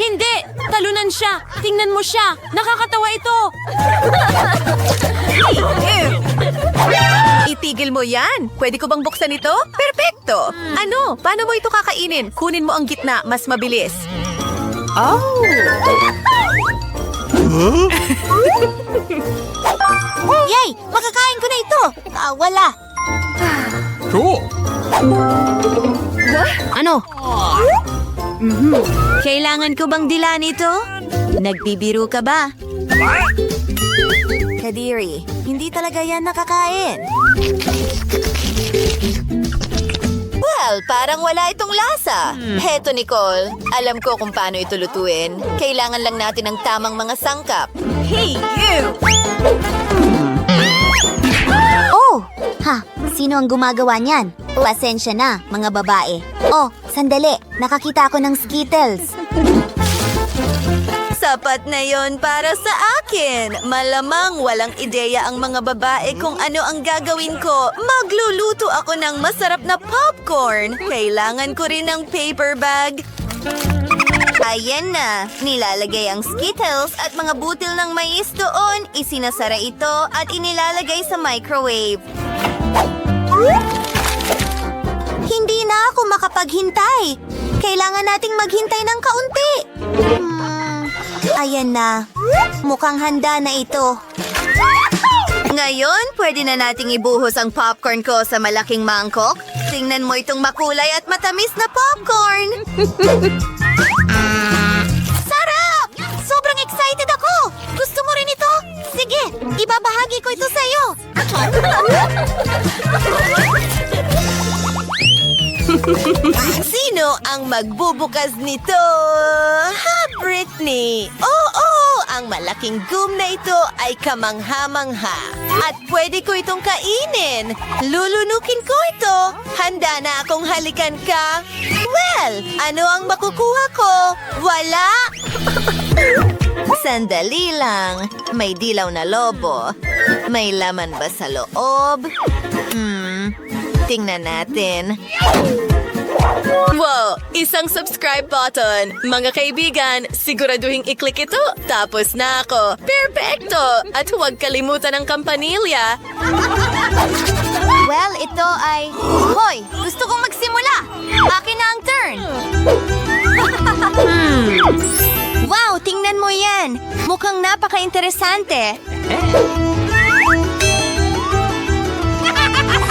Hindi! Talunan siya! Tingnan mo siya! Nakakatawa ito! Itigil mo yan. Pwede ko bang buksan ito? Perfecto. Ano? Paano mo ito kakainin? Kunin mo ang gitna. Mas mabilis. Yay! Makakain ko na ito! Wala. Cool. Ano? Kailangan ko bang dilaan ito? Nagbibiro ka ba? Kadiri, hindi talaga yan nakakain. Well, parang wala itong lasa. Heto, Nicole. Alam ko kung paano ito lutuin. Kailangan lang natin ng tamang mga sangkap. Hey, you! Oh! Ha! Sino ang gumagawa niyan? Pasensya na, mga babae. Oh, sandali. Nakakita ako ng Skittles. Sapat na yon para sa akin. Malamang walang ideya ang mga babae kung ano ang gagawin ko. Magluluto ako ng masarap na popcorn. Kailangan ko rin ng paper bag. Ayan na. Nilalagay ang Skittles at mga butil ng mais doon. Isinasara ito at inilalagay sa microwave. Hindi na ako makapaghintay. Kailangan nating maghintay ng kaunti. Ayan na. Mukhang handa na ito. Ngayon, pwede na nating ibuhos ang popcorn ko sa malaking mangkok. Tingnan mo itong makulay at matamis na popcorn. Sarap! Sobrang excited ako! Gusto mo rin ito? Sige, ibabahagi ko ito sa'yo. Sino ang magbubukas nito? Ha, Britney? Oo, ang malaking gum na ito ay kamangha-mangha. At pwede ko itong kainin. Lulunukin ko ito. Handa na akong halikan ka. Well, ano ang makukuha ko? Wala! Sandali lang. May dilaw na lobo. May laman ba sa loob? Tingnan natin. Wow! Isang subscribe button. Mga kaibigan, siguraduhin i-click ito. Tapos na ako. Perfecto! At huwag kalimutan ang kampanilya. Well, ito ay... Hoy! Gusto kong magsimula! Akin na ang turn! Wow! Tingnan mo yan! Mukhang napaka-interesante.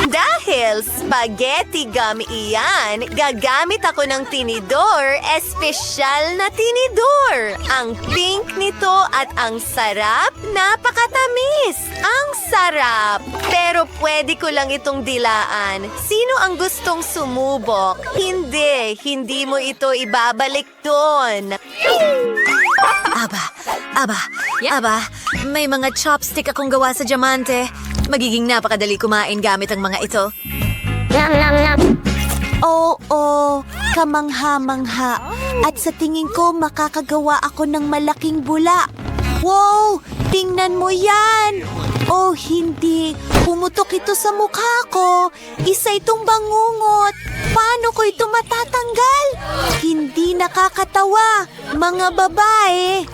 Dahil spaghetti gummy iyan, gagamit ako ng tinidor, espesyal na tinidor. Ang pink nito at ang sarap, napakatamis. Ang sarap. Pero pwede ko lang itong dilaan. Sino ang gustong sumubok? Hindi mo ito ibabalik doon. Aba, May mga chopstick akong gawa sa diamante. Magiging napakadali kumain gamit ang mga ito. Oo, kamangha-mangha. At sa tingin ko, makakagawa ako ng malaking bula. Wow! Tingnan mo yan! Oh, hindi. Pumutok ito sa mukha ko. Isa itong bangungot. Paano ko ito matatanggal? Hindi nakakatawa. Mga babae.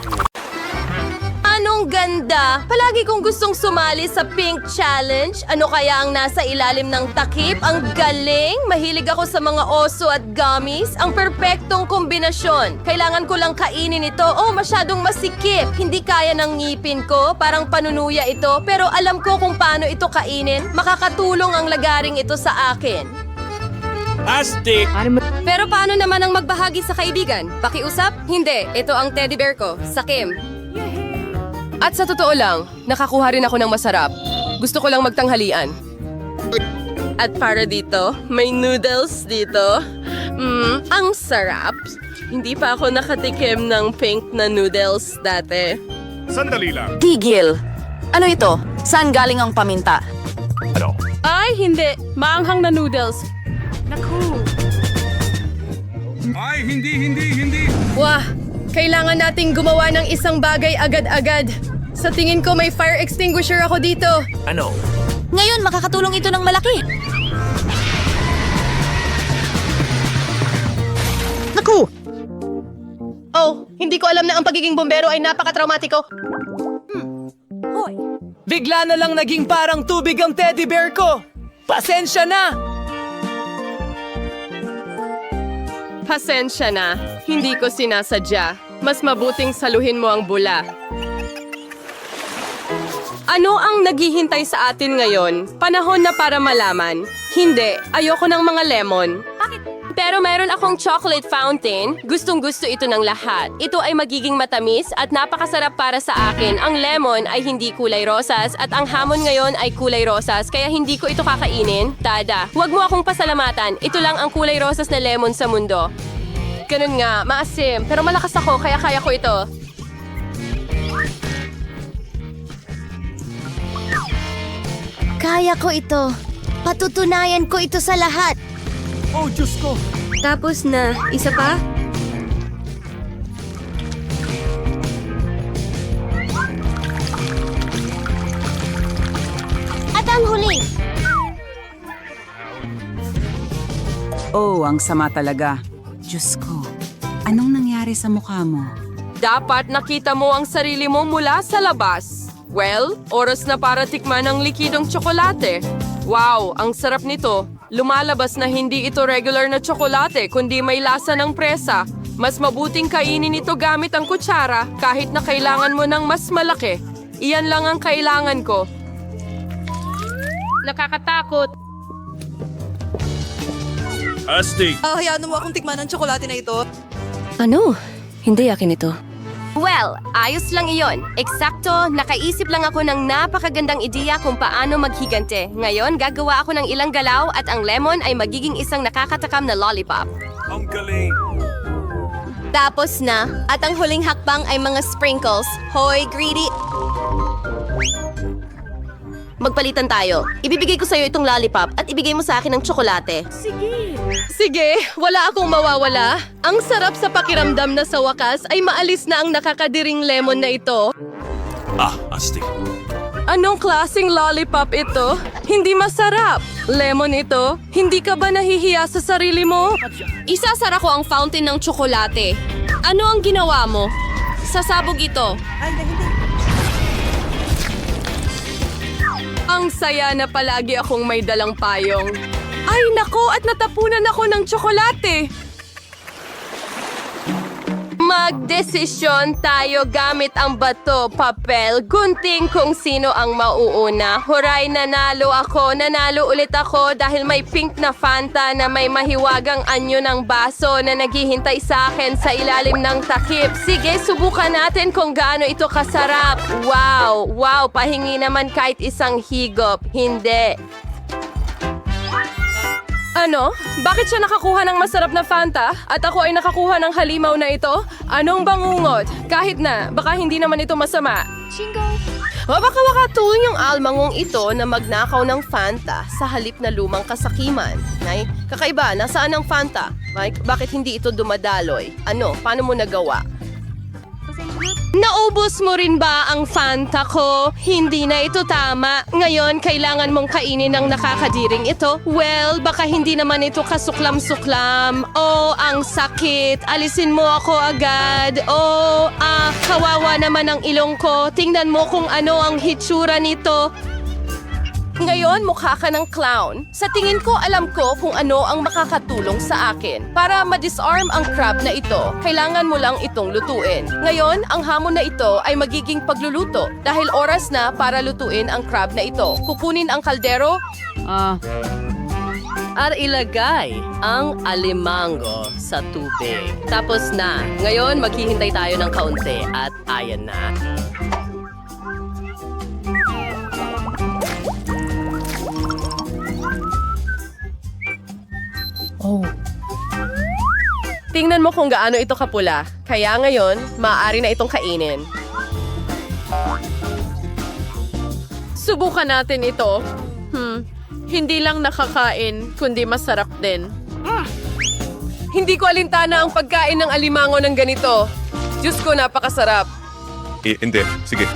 Anong ganda! Palagi kong gustong sumali sa Pink Challenge. Ano kaya ang nasa ilalim ng takip? Ang galing! Mahilig ako sa mga oso at gummies. Ang perpektong kombinasyon. Kailangan ko lang kainin ito. Oh, masyadong masikip. Hindi kaya ng ngipin ko. Parang panunuya ito. Pero alam ko kung paano ito kainin. Makakatulong ang lagaring ito sa akin. Astig! Pero paano naman ang magbahagi sa kaibigan? Pakiusap? Hindi. Ito ang teddy bear ko. Sakim. At sa totoo lang, nakakuha rin ako ng masarap. Gusto ko lang magtanghalian. At para dito, may noodles dito. Ang sarap. Hindi pa ako nakatikim ng pink na noodles dati. Sandali lang. Tigil! Ano ito? Saan galing ang paminta? Ano? Ay, hindi. Maanghang na noodles. Ay, hindi. Wah! Kailangan nating gumawa ng isang bagay agad-agad. Sa tingin ko may fire extinguisher ako dito. Ano? Ngayon, makakatulong ito ng malaki. Naku! Oh, hindi ko alam na ang pagiging bombero ay napaka-traumatiko. Bigla na lang naging parang tubig ang teddy bear ko. Pasensya na! Pasensya na. Hindi ko sinasadya. Mas mabuting saluhin mo ang bula. Ano ang naghihintay sa atin ngayon? Panahon na para malaman. Hindi, ayoko ng mga lemon. Pero mayroon akong chocolate fountain. Gustong-gusto ito ng lahat. Ito ay magiging matamis at napakasarap para sa akin. Ang lemon ay hindi kulay rosas at ang hamon ngayon ay kulay rosas kaya hindi ko ito kakainin. Tada, huwag mo akong pasalamatan. Ito lang ang kulay rosas na lemon sa mundo. Ganun nga, maasim. Pero malakas ako kaya kaya ko ito. Kaya ko ito. Patutunayan ko ito sa lahat. Oh, Diyos ko! Tapos na. Isa pa? At ang huli. Oh, ang sama talaga. Diyos ko, anong nangyari sa mukha mo? Dapat nakita mo ang sarili mo mula sa labas. Well, oras na para tikman ang likidong tsokolate. Wow, ang sarap nito. Lumalabas na hindi ito regular na tsokolate kundi may lasa ng presa. Mas mabuting kainin ito gamit ang kutsara kahit na kailangan mo ng mas malaki. Iyan lang ang kailangan ko. Nakakatakot. Astig! Hayaan mo akong tikman ng tsokolate na ito. Ano? Hindi akin ito. Well, ayos lang iyon. Eksakto, nakaisip lang ako ng napakagandang ideya kung paano maghigante. Ngayon, gagawa ako ng ilang galaw at ang lemon ay magiging isang nakakatakam na lollipop. Ang galing! Tapos na, at ang huling hakbang ay mga sprinkles. Hoy, greedy! Magpalitan tayo. Ibibigay ko sa'yo itong lollipop at ibigay mo sa akin ng tsokolate. Sige, wala akong mawawala. Ang sarap sa pakiramdam na sa wakas ay maalis na ang nakakadiring lemon na ito. Astig! Anong klaseng lollipop ito? Hindi masarap. Lemon ito? Hindi ka ba nahihiya sa sarili mo? Isasara ko ang fountain ng tsokolate. Ano ang ginawa mo? Sasabog ito. Ang saya na palagi akong may dalang payong. Ay nako, at natapunan ako ng tsokolate. Magdesisyon tayo gamit ang bato, papel, gunting kung sino ang mauuna. Huray, nanalo ako. Nanalo ulit ako dahil may pink na Fanta na may mahiwagang anyo ng baso na naghihintay sa akin sa ilalim ng takip. Sige, subukan natin kung gaano ito kasarap. Wow! Wow! Pahingi naman kahit isang higop. Hindi. Ano? Bakit siya nakakuha ng masarap na Fanta at ako ay nakakuha ng halimaw na ito? Anong bangungot? Kahit na, baka hindi naman ito masama. O baka makatulong yung almangong ito na magnakaw ng Fanta sa halip na lumang kasakiman. Nay, kakaiba, nasaan ang Fanta? Mike, bakit hindi ito dumadaloy? Ano, paano mo nagawa? Naubos mo rin ba ang Fanta ko? Hindi na ito tama. Ngayon, kailangan mong kainin ang nakakadiring ito. Well, baka hindi naman ito kasuklam-suklam. Oh, ang sakit. Alisin mo ako agad. Oh, kawawa naman ang ilong ko. Tingnan mo kung ano ang hitsura nito. Ngayon, mukha ka ng clown. Sa tingin ko, alam ko kung ano ang makakatulong sa akin. Para ma-disarm ang crab na ito, kailangan mo lang itong lutuin. Ngayon, ang hamon na ito ay magiging pagluluto dahil oras na para lutuin ang crab na ito. Kukunin ang kaldero at ilagay ang alimango sa tubig. Tapos na. Ngayon, maghihintay tayo ng kaunti at ayan na. Tingnan mo kung gaano ito kapula. Kaya ngayon, maaari na itong kainin. Subukan natin ito. Hindi lang nakakain, kundi masarap din. Hindi ko alintana ang pagkain ng alimango ng ganito. Diyos ko, napakasarap. Hindi. Sige.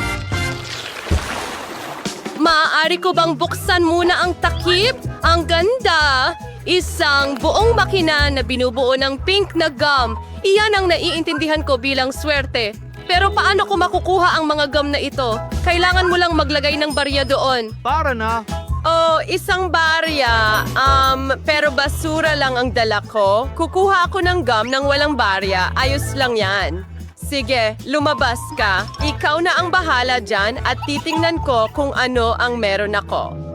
Maaari ko bang buksan muna ang takip? Ang ganda! Isang buong makina na binubuo ng pink na gum. Iyan ang naiintindihan ko bilang swerte. Pero paano ko makukuha ang mga gum na ito? Kailangan mo lang maglagay ng barya doon. Para na. Oh, isang barya. Pero basura lang ang dala ko. Kukuha ako ng gum ng walang barya. Ayos lang yan. Sige, lumabas ka. Ikaw na ang bahala dyan at titingnan ko kung ano ang meron ako.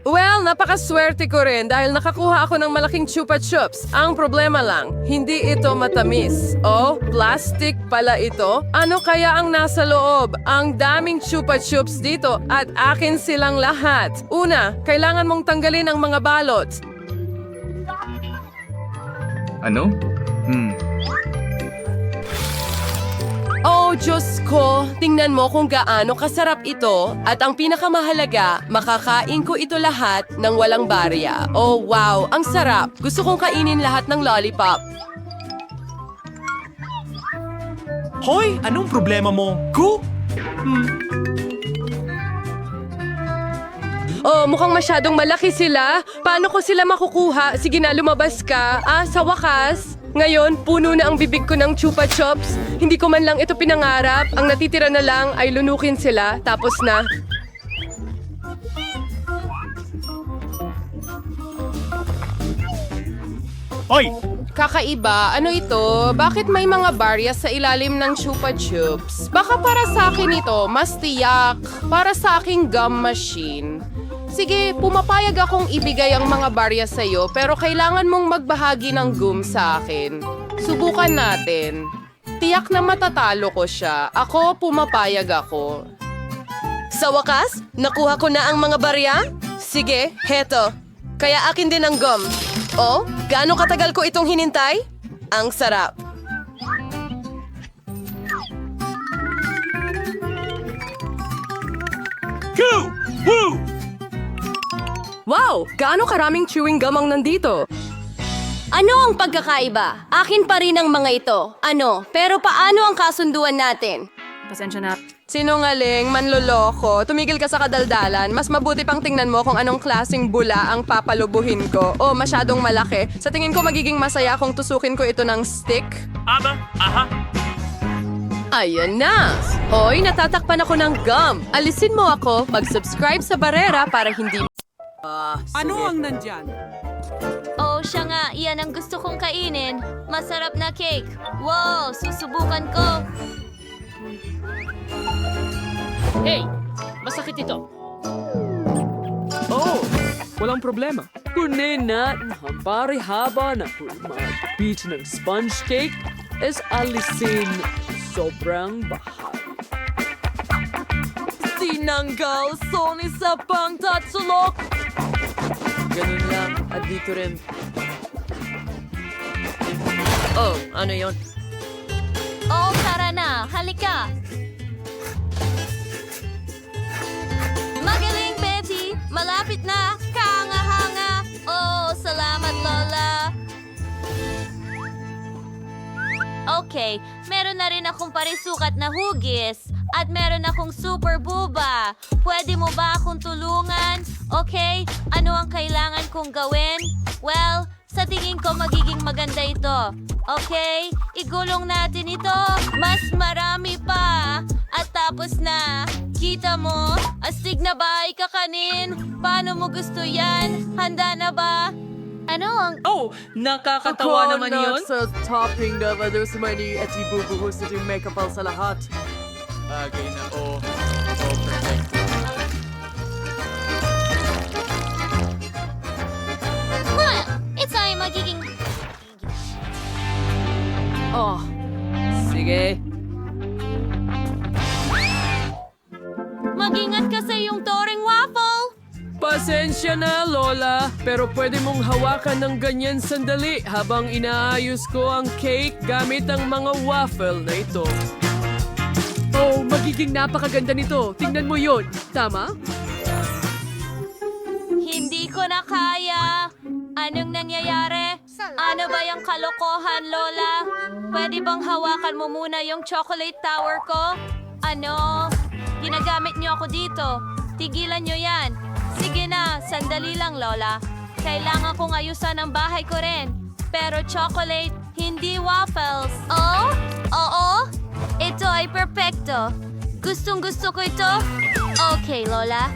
Well, napakaswerte ko rin dahil nakakuha ako ng malaking chupa chups. Ang problema lang, hindi ito matamis. Oh, plastic pala ito? Ano kaya ang nasa loob? Ang daming chupa chups dito at akin silang lahat. Una, kailangan mong tanggalin ang mga balot. Ano? Oh, Diyos ko! Tingnan mo kung gaano kasarap ito at ang pinakamahalaga, makakain ko ito lahat ng walang barya. Oh, wow! Ang sarap! Gusto kong kainin lahat ng lollipop. Hoy, anong problema mo? Oh, mukhang masyadong malaki sila. Paano ko sila makukuha? Sige na, lumabas ka. Sa wakas, ngayon, puno na ang bibig ko ng chupa chups. Hindi ko man lang ito pinangarap. Ang natitira na lang ay lunukin sila, tapos na. Hoy! Kakaiba, ano ito? Bakit may mga barya sa ilalim ng chupa chups? Baka para sa akin ito, mas tiyak. Para sa aking gum machine. Sige, pumapayag akong ibigay ang mga barya sa'yo, pero kailangan mong magbahagi ng gum sa akin. Subukan natin. Tiyak na matatalo ko siya. Ako, pumapayag ako. Sa wakas, nakuha ko na ang mga barya? Sige, heto. Kaya akin din ang gum. Oh, gaano katagal ko itong hinintay? Ang sarap. Go! Woo! Wow! Gaano karaming chewing gum ang nandito? Ano ang pagkakaiba? Akin pa rin ang mga ito. Ano? Pero paano ang kasunduan natin? Pasensya na. Sinungaling, manloloko, tumigil ka sa kadaldalan. Mas mabuti pang tingnan mo kung anong klaseng bula ang papalubuhin ko. Oh, masyadong malaki. Sa tingin ko magiging masaya kung tusukin ko ito ng stick. Ayan na! Hoy, natatakpan ako ng gum. Alisin mo ako, mag-subscribe sa Barera para hindi... Ano ang nandyan? Oh, siya nga. Iyan ang gusto kong kainin. Masarap na cake. Wow, susubukan ko. Hey! Masakit ito. Oh, walang problema. Kunin natin ang parihaba na mag-beach ng sponge cake is alisin sobrang bahal. Sinanggal, Sony sa pang tatsulok. Ganun lang. At dito rin. Oh, ano yon? Oo, tara na. Halika. Magaling, Betty. Malapit na. Kahanga-hanga. Oh, salamat, Lola. Okay, meron na rin akong parisukat na hugis. At meron akong super buba. Pwede mo ba akong tulungan? Okay, ano ang kailangan kong gawin? Well, sa tingin ko magiging maganda ito. Okay, igulong natin ito. Mas marami pa. At tapos na. Kita mo? Astig na ba ikakanin? Paano mo gusto yan? Handa na ba? Ano ang... Oh, nakakatawa naman yun. Sa topping na madusmani at ibubuhos na yung makeup sa lahat. Bagay na perfect. Ito ay magiging... Oh, sige. Mag-ingat ka sa iyong toring waffle! Pasensya na, Lola. Pero pwede mong hawakan ng ganyan sandali habang inaayos ko ang cake gamit ang mga waffle na ito. Oh, magiging napakaganda nito. Tingnan mo yon. Tama? Hindi ko na kaya. Anong nangyayari? Ano ba yung kalokohan, Lola? Pwede bang hawakan mo muna yung chocolate tower ko? Ano? Ginagamit niyo ako dito. Tigilan niyo yan. Sige na, sandali lang, Lola. Kailangan kong ayusan ang bahay ko rin. Pero chocolate, hindi waffles. Oh? Oo? Ito ay perpekto. Gustong-gusto ko ito. Okay, Lola.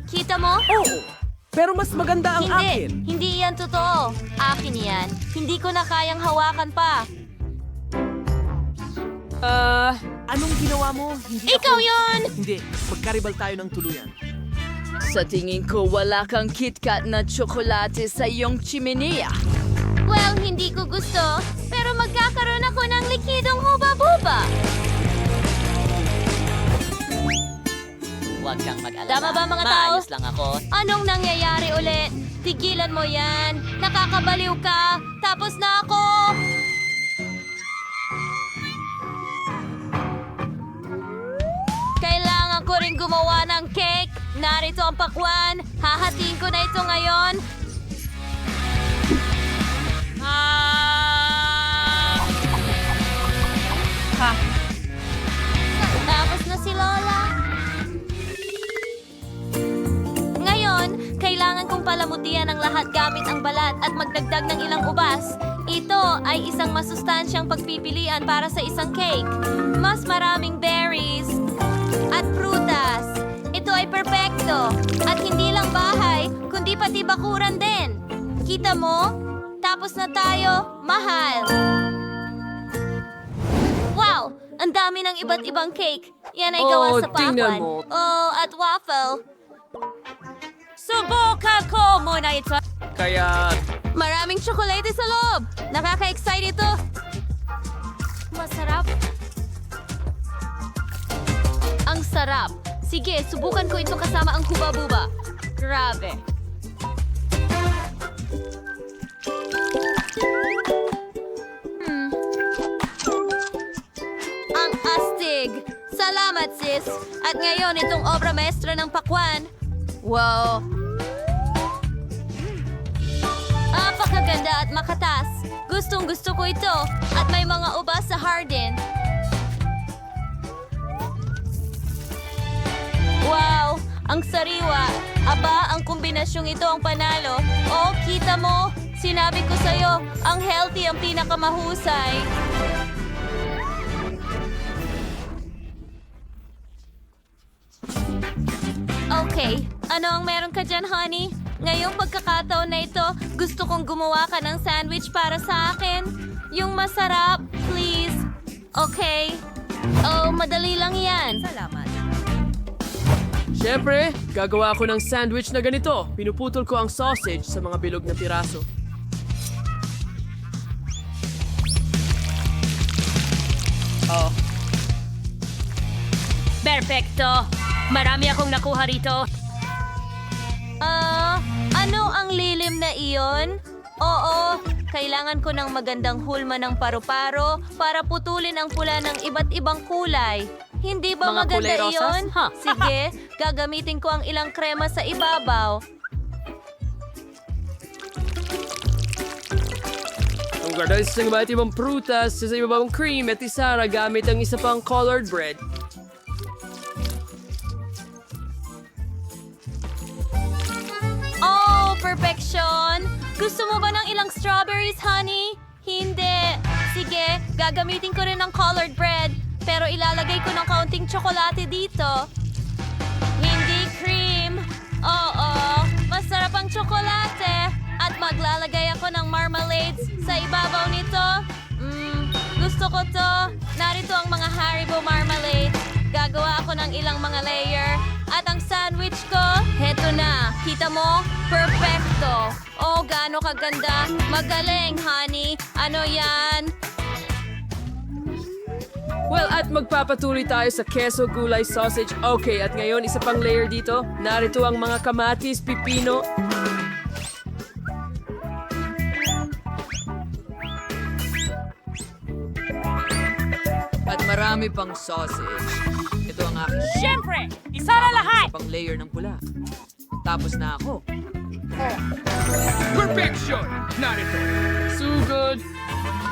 Kita mo? Oo. Pero mas maganda ang akin. Hindi yan totoo. Akin yan. Hindi ko na kayang hawakan pa. Anong ginawa mo? Hindi Ikaw yon! Hindi. Magkaribal tayo ng tuluyan. Sa tingin ko, wala kang KitKat na tsokolate sa iyong chimenea. Well, hindi ko gusto. Pero magkakaroon ako ng likidong huba-buba. Huwag kang mag-alala. Tama ba, mga tao? Maayos lang ako. Anong nangyayari ulit? Tigilan mo yan. Nakakabaliw ka. Tapos na ako. Kailangan ko rin gumawa ng cake. Narito ang pakwan. Hahatiin ko na ito ngayon. Tapos na si Lola. Ngayon, kailangan kong palamutian ang lahat gamit ang balat at magdagdag ng ilang ubas. Ito ay isang masustansyang pagpipilian para sa isang cake. Mas maraming berries at prutas. Ito ay perpekto. At hindi lang bahay, kundi pati bakuran din. Kita mo? Tapos na tayo, mahal. Wow! Ang dami ng iba't ibang cake. Yan ay gawa sa pakwan. tingnan mo. Oh, at waffle. Subukan ko muna ito. Kaya... Maraming tsokolate sa loob. Nakaka-excite ito. Masarap. Ang sarap. Sige, subukan ko ito kasama ang huba-buba. Grabe. Ang astig. Salamat, sis. At ngayon, itong obra maestra ng pakwan. Wow. Napakaganda at makatas. Gustong-gusto ko ito. At may mga ubas sa hardin. Wow! Ang sariwa. Aba, ang kombinasyong ito ang panalo. Oh, kita mo? Sinabi ko sa'yo, ang healthy ang pinakamahusay. Okay, ano ang meron ka dyan, honey? Ngayong pagkakataon na ito, gusto kong gumawa ka ng sandwich para sa akin. Yung masarap, please. Okay. Oh, madali lang yan. Salamat. Siyempre, gagawa ako ng sandwich na ganito. Pinuputol ko ang sausage sa mga bilog na piraso. Oh. Perfecto. Marami akong nakuha rito. Ano ang lilim na iyon? Oo, kailangan ko ng magandang hulma ng paru-paro para putulin ang pula ng iba't ibang kulay. Hindi ba Mga maganda kulay rosas? iyon? Ha. Sige, gagamitin ko ang ilang krema sa ibabaw. Ang ganda sa iba't ibang prutas sa ibang cream at isara gamit ang isa pang colored bread. Oh, perfection! Gusto mo ba ng ilang strawberries, honey? Hindi. Sige, gagamitin ko rin ng colored bread, pero ilalagay ko ng kaunting tsokolate dito. Hindi cream. Oo, masarap ang tsokolate. At maglalagay ako ng marmalades sa ibabaw nito. Gusto ko to. Narito ang mga Haribo marmalades. Gagawa ako ng ilang mga layer. At ang sandwich ko, heto na. Kita mo? Perfecto. Oh, gaano kaganda. Magaling, honey. Ano yan? Well, at magpapatuloy tayo sa queso gulay sausage. Okay, at ngayon isa pang layer dito. Narito ang mga kamatis, pipino. At marami pang sausage. Ito ang aking Siyempre! Isa na lahat! isa pang layer ng pula. Tapos na ako. Perfection! Narito. Sugod.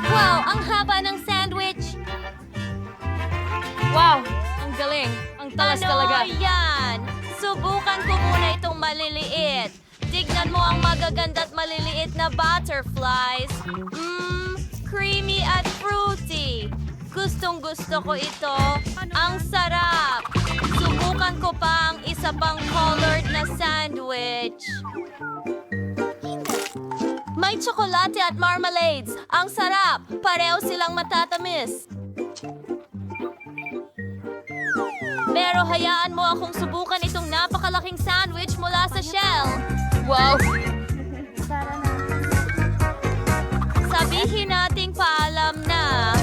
Wow, ang haba ng sandwich. Wow! Ang galing! Ang talas talaga! Ano yan? Subukan ko muna itong maliliit. Tignan mo ang magaganda at maliliit na butterflies. Creamy at fruity. Gustong gusto ko ito. Ang sarap. Subukan ko pa ang isa pang colored na sandwich. May tsokolate at marmalades. Ang sarap. Pareho silang matatamis. Pero hayaan mo akong subukan itong napakalaking sandwich mula sa shell. Wow! Sabihin nating paalam na.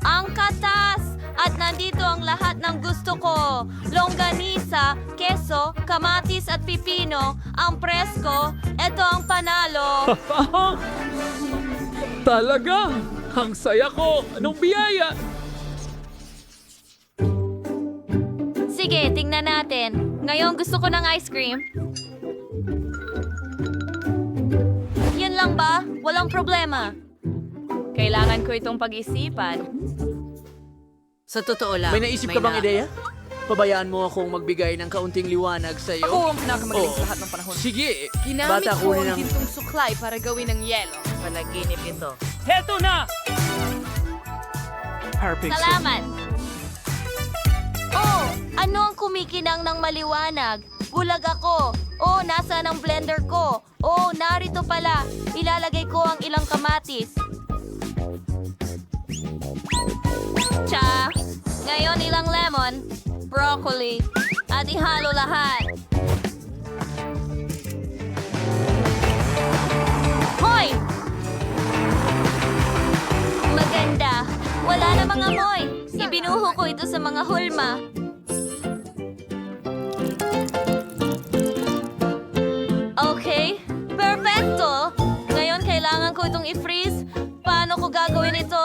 Ang katas! At nandito ang lahat ng gusto ko. Longganisa, keso, kamatis at pipino. Ang presko, eto ang panalo. Talaga? Ang saya ko! Anong biyaya? Sige, tingnan natin. Ngayon gusto ko ng ice cream. Yun lang ba? Walang problema. Kailangan ko itong pag-isipan. Sa totoo lang, May naisip ka bang ideya? Pabayaan mo akong magbigay ng kaunting liwanag sa iyo. Ako ang pinakamagaling sa lahat ng panahon. Sige, Ginamit bata ko kunin ang ang... gintong suklay para gawin ng yelo. Panaginip ito. Heto na! Salamat. Oh, ano ang kumikinang ng maliwanag? Bulag ako. Oh, nasaan ang blender ko? Oh, narito pala. Ilalagay ko ang ilang kamatis. Tsa. Ngayon ilang lemon, broccoli, at ihalo lahat. Hoy! Maganda. Wala namang amoy. Ibinuho ko ito sa mga hulma. Okay, perfecto. Ngayon kailangan ko itong i-freeze. Paano ko gagawin ito?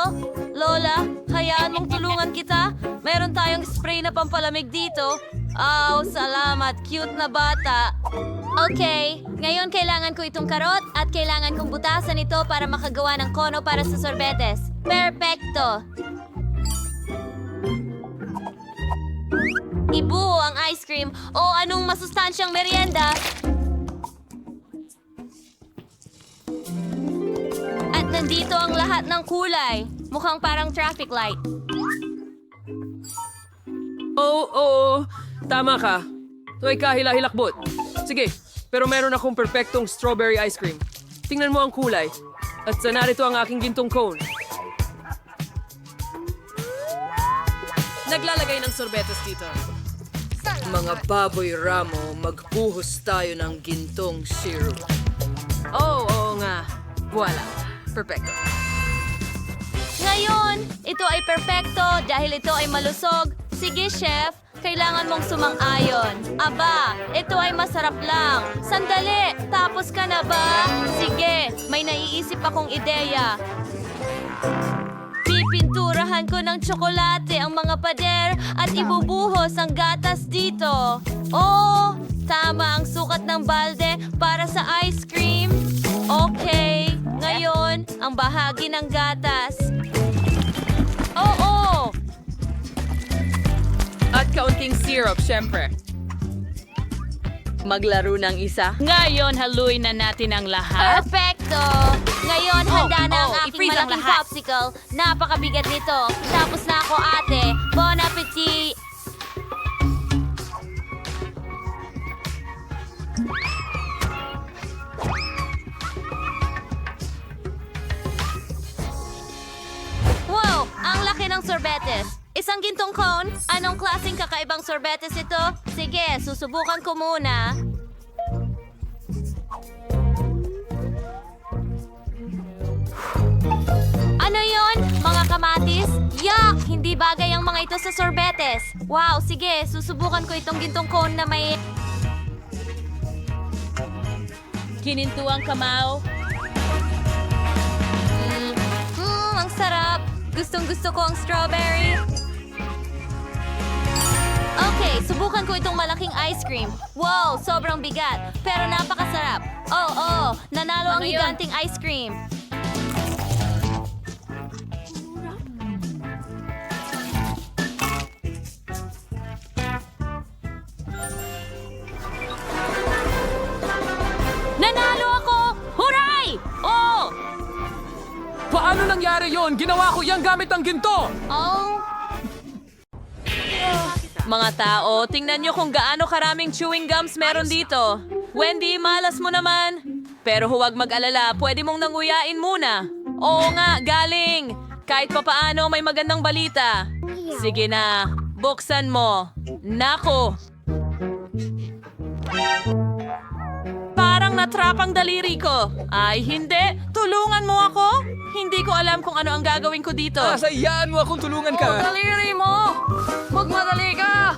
Lola, hayaan mong tulungan kita. Meron tayong spray na pampalamig dito. Salamat. Cute na bata. Okay, ngayon kailangan ko itong karot at kailangan kong butasan ito para makagawa ng kono para sa sorbetes. Perfecto. Ibuo ang ice cream o anong masustansyang merienda. At nandito ang lahat ng kulay. Mukhang parang traffic light. Oo. Tama ka. Ito ay kahila-hilakbot. Sige, pero meron akong perfectong strawberry ice cream. Tingnan mo ang kulay. At sa narito ang aking gintong cone. Naglalagay ng sorbetes dito. Mga baboy ramo, magbuhos tayo ng gintong syrup. Oo nga. Voila. Perfecto. Ngayon, ito ay perfecto dahil ito ay malusog. Sige, chef. Kailangan mong sumang-ayon. Aba, ito ay masarap lang. Sandali, tapos ka na ba? Sige, may naiisip akong ideya. Pipinturahan ko ng tsokolate ang mga pader at ibubuhos ang gatas dito. Oh, tama ang sukat ng balde para sa ice cream. Okay, ngayon, ang bahagi ng gatas. Oo! At kaunting syrup, syempre. Maglaro ng isa. Ngayon, haluin na natin ang lahat. Perfecto! Ngayon, handa na ang aking i-freeze ang malaking lahat. popsicle. Napakabigat nito. Tapos na ako, ate. Bon appetit! Wow! Ang laki ng sorbetes. Isang gintong cone? Anong klaseng kakaibang sorbetes ito? Sige, susubukan ko muna. Ano yon? Mga kamatis? Yuck! Hindi bagay ang mga ito sa sorbetes. Wow, sige, susubukan ko itong gintong cone na may... Kinintuang kamao. Ang sarap. Gustong-gusto ko ang strawberry. Okay, subukan ko itong malaking ice cream. Wow, sobrang bigat. Pero napakasarap. Oh, nanalo ang Ano yun? higanting ice cream. Nanalo ako! Huray! Oh! Paano nangyari yon? Ginawa ko yan gamit ang ginto! Oh! Mga tao, tingnan nyo kung gaano karaming chewing gums meron dito. Wendy, malas mo naman. Pero huwag mag-alala, pwede mong nanguyain muna. Oo nga, galing. Kahit papaano may magandang balita. Sige na, buksan mo. Nako. Parang natrap ang daliri ko. Ay, hindi. Tulungan mo ako. Hindi ko alam kung ano ang gagawin ko dito. Sayaan mo akong tulungan ka! Daliri mo! Magmadali ka!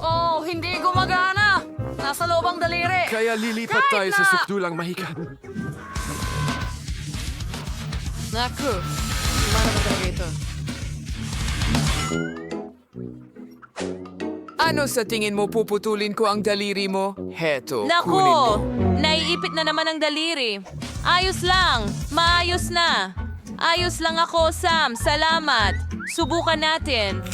Oh, hindi gumagana! Nasa loob ang daliri! Kaya lilipat tayo sa sukdulang mahikan. Naku, mana ba talaga ito? Ano sa tingin mo puputulin ko ang daliri mo? Heto, kunin mo. Nako! Naiipit na naman ang daliri. Ayos lang. Maayos na. Ayos lang ako, Sam. Salamat. Subukan natin.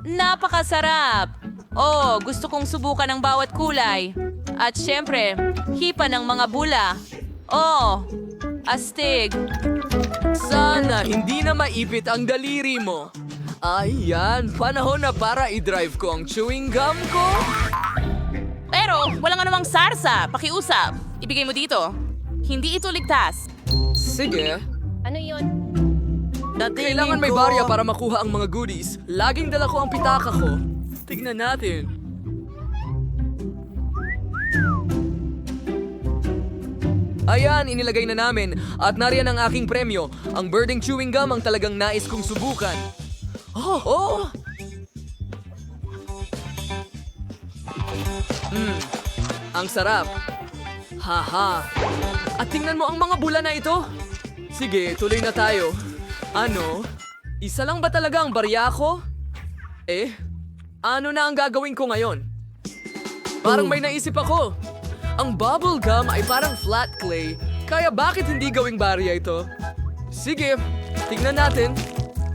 Napakasarap. Oh, gusto kong subukan ang bawat kulay. At syempre, hipa ng mga bula. Oh, astig. Sana hindi na maipit ang daliri mo. Ay, yan. Panahon na para i-drive ko ang chewing gum ko. Pero, walang anumang sarsa. Pakiusap. Ibigay mo dito. Hindi ito ligtas. Sige. Ano yun? Kailangan may barya para makuha ang mga goodies. Laging dala ko ang pitaka ko. Tignan natin. Ayan, inilagay na namin. At nariyan ang aking premyo. Ang birding chewing gum ang talagang nais kong subukan. Oh! Ang sarap. Haha. At tingnan mo ang mga bula na ito. Sige, tuloy na tayo. Ano? Isa lang ba talaga ang barya ko? Ano na ang gagawin ko ngayon? Parang may naisip ako. Ang bubble gum ay parang flat clay, kaya bakit hindi gawing barya ito? Sige, tingnan natin.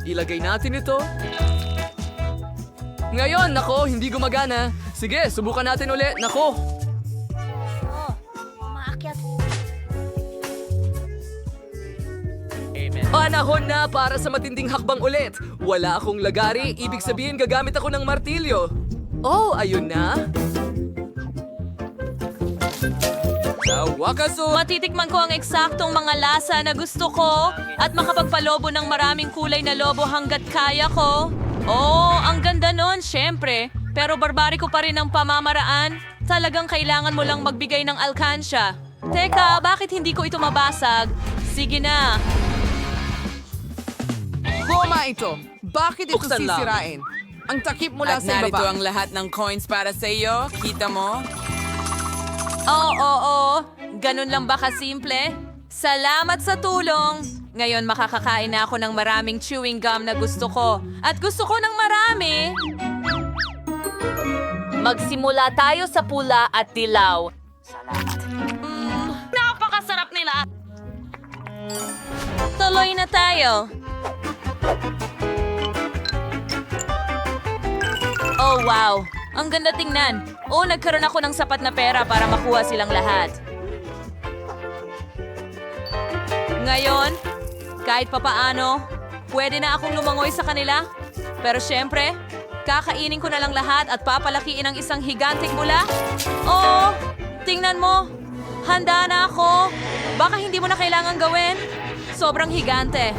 Ilagay natin ito. Ngayon, nako, hindi gumagana. Sige, subukan natin ulit. Nako. Panahon na para sa matinding hakbang ulit. Wala akong lagari, ibig sabihin gagamit ako ng martilyo. Oh, ayun na. Wakaso! Matitikman ko ang eksaktong mga lasa na gusto ko at makapagpalobo ng maraming kulay na lobo hanggat kaya ko. Oh, ang ganda nun, syempre. Pero barbariko pa rin ang pamamaraan. Talagang kailangan mo lang magbigay ng alkansya. Teka, bakit hindi ko ito mabasag? Sige na. Goma ito. Bakit ito Buksan lang. sisirain? Ang takip mula At sa narito ibaba. ang lahat ng coins para sa iyo. Kita mo? Oo. Ganun lang ba kasimple? Salamat sa tulong! Ngayon makakakain na ako ng maraming chewing gum na gusto ko. At gusto ko ng marami! Magsimula tayo sa pula at dilaw. Napakasarap nila! Tuloy na tayo! Oh, wow! Ang ganda tingnan! Oh, nagkaroon ako ng sapat na pera para makuha silang lahat. Ngayon, kahit papaano, pwede na akong lumangoy sa kanila. Pero syempre, kakainin ko na lang lahat at papalakiin ang isang higanting bula. Oh, tingnan mo! Handa na ako! Baka hindi mo na kailangan gawin. Sobrang higante.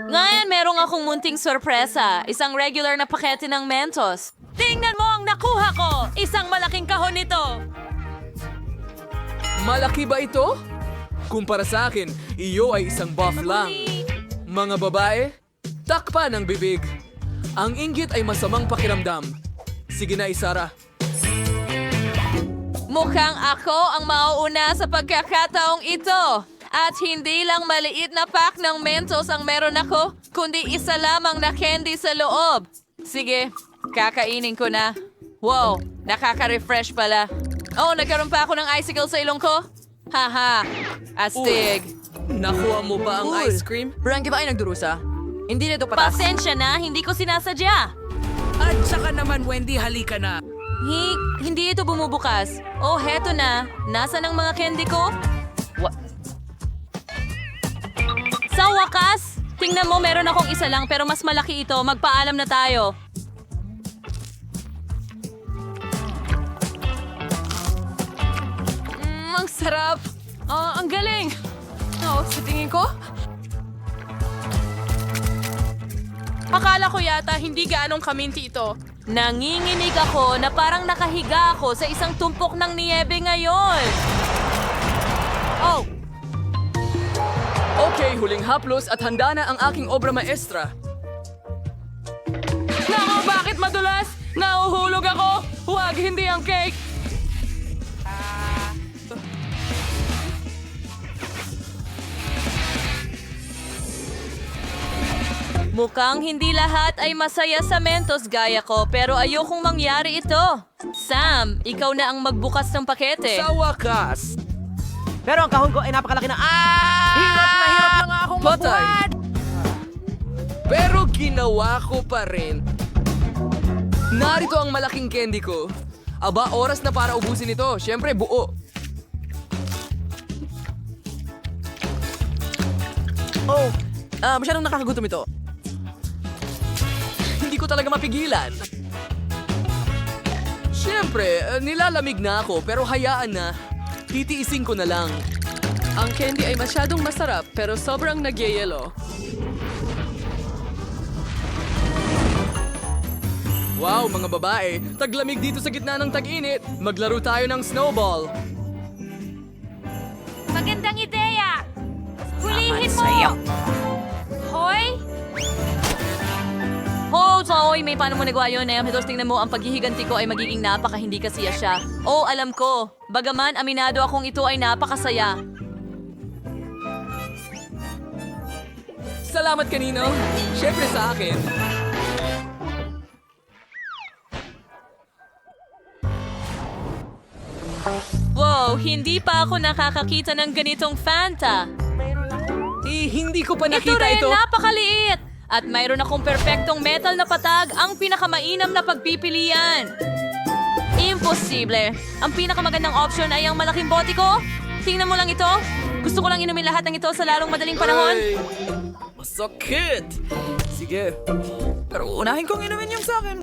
Ngayon, merong akong munting sorpresa. Isang regular na pakete ng Mentos. Tingnan mo ang nakuha ko! Isang malaking kahon nito! Malaki ba ito? Kumpara sa akin, iyo ay isang buff lang. Mga babae, takpan ang bibig. Ang inggit ay masamang pakiramdam. Sige na, Isara. Mukhang ako ang mauuna sa pagkakataong ito. At hindi lang maliit na pack ng Mentos ang meron ako, kundi isa lamang na candy sa loob. Sige, kakainin ko na. Wow, nakaka-refresh pala. Oh, nagkaroon pa ako ng icicle sa ilong ko? Haha, astig. Nakuha mo ba ang ice cream? Frankie ba ay nagdurusa? Hindi nito patas. Pasensya na, hindi ko sinasadya. At saka naman, Wendy, halika na. Hindi ito bumubukas. Oh, heto na. Nasaan ang mga candy ko? Sa wakas, tingnan mo, meron akong isa lang pero mas malaki ito. Magpaalam na tayo. Ang sarap. Ang galing. Oh, sa tingin ko, akala ko yata hindi gaanong kaminti ito. Nanginginig ako na parang nakahiga ako sa isang tumpok ng niyebe ngayon. Oh! Okay, huling haplos at handa na ang aking obra maestra. Nako, bakit madulas? Nauhulog ako! Huwag, hindi ang cake! Mukhang hindi lahat ay masaya sa Mentos gaya ko, pero ayokong mangyari ito. Sam, ikaw na ang magbukas ng pakete. Sa wakas! Pero ang kahon ko ay napakalaki na... Hirap na nga akong magbuhat! Pero ginawa ko pa rin. Narito ang malaking candy ko. Aba, oras na para ubusin ito. Siyempre, buo. Oh, masyadong nakakagutom ito. Hindi ko talaga mapigilan. Siyempre, nilalamig na ako pero hayaan na. Titiisin ko na lang. Ang candy ay masyadong masarap pero sobrang nagyayelo. Wow, mga babae! Taglamig dito sa gitna ng tag-init. Maglaro tayo ng snowball. Magandang ideya! Hulihin mo! Hoy! Oh, Zoe, may paano mo nagawa yun eh. Hitos, tingnan mo, ang paghihiganti ko ay magiging napaka hindi kasiya siya. Oh, alam ko. Bagaman, aminado akong ito ay napakasaya. Salamat kanino. Siyempre sa akin. Wow, hindi pa ako nakakakita ng ganitong Fanta. Hindi ko pa Ito nakita rin, ito. napakaliit. At mayroon akong perpektong metal na patag, ang pinakamainam na pagpipilian. Imposible. Ang pinakamagandang option ay ang malaking bote ko. Tingnan mo lang ito. Gusto ko lang inumin lahat ng ito sa lalong madaling panahon. Ay, masakit. Sige. Pero unahin kong inumin yung sa akin.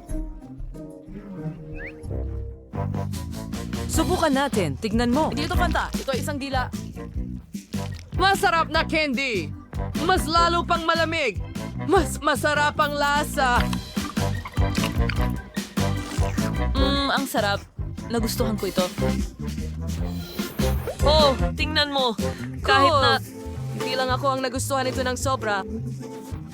Subukan natin. Tignan mo. Hindi ito Fanta. Ito ay isang dila. Masarap na candy. Mas lalo pang malamig. Mas masarap ang lasa. Ang sarap. Nagustuhan ko ito. Oh, tingnan mo. Kahit na hindi lang ako ang nagustuhan ito ng sobra.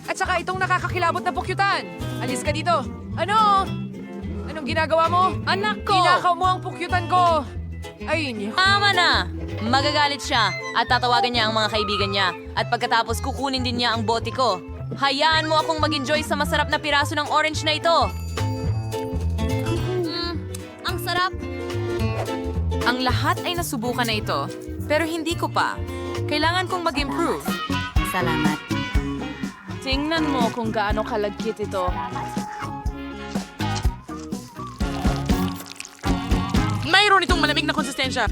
At saka itong nakakakilabot na pukyutan. Alis ka dito. Ano? Anong ginagawa mo? Anak ko! Inakaw mo ang pukyutan ko. Ay, Tama na! Magagalit siya at tatawagan niya ang mga kaibigan niya. At pagkatapos kukunin din niya ang bote ko. Hayaan mo akong mag-enjoy sa masarap na piraso ng orange na ito. Ang sarap. Ang lahat ay nasubukan na ito, pero hindi ko pa. Kailangan kong mag-improve. Salamat. tingnan mo kung gaano kalagkit ito. Mayroon itong malamig na konsistensya.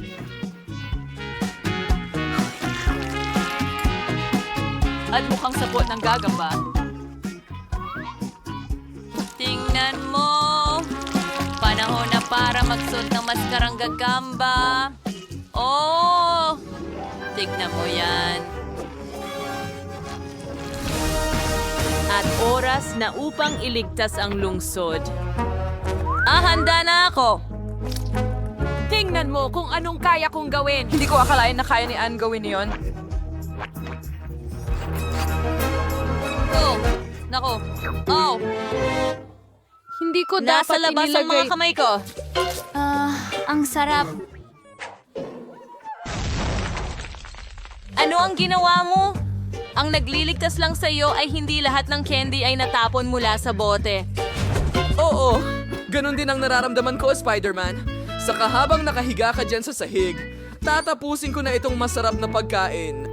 At mukhang sapot ng gagamba. Tingnan mo! Panahon na para magsuot ng maskarang gagamba. Oh! Tignan mo yan. At oras na upang iligtas ang lungsod. Handa na ako! Tingnan mo kung anong kaya kong gawin. Hindi ko akalain na kaya ni Anne gawin yon. Oh! Nako! Oh! Hindi ko Nasa dapat labas ang mga kamay ko. Ang sarap. Ano ang ginawa mo? Ang nagliligtas lang sa iyo ay hindi lahat ng candy ay natapon mula sa bote. Oo, ganun din ang nararamdaman ko, Spider-Man. Sa kahabang nakahiga ka dyan sa sahig, tatapusin ko na itong masarap na pagkain.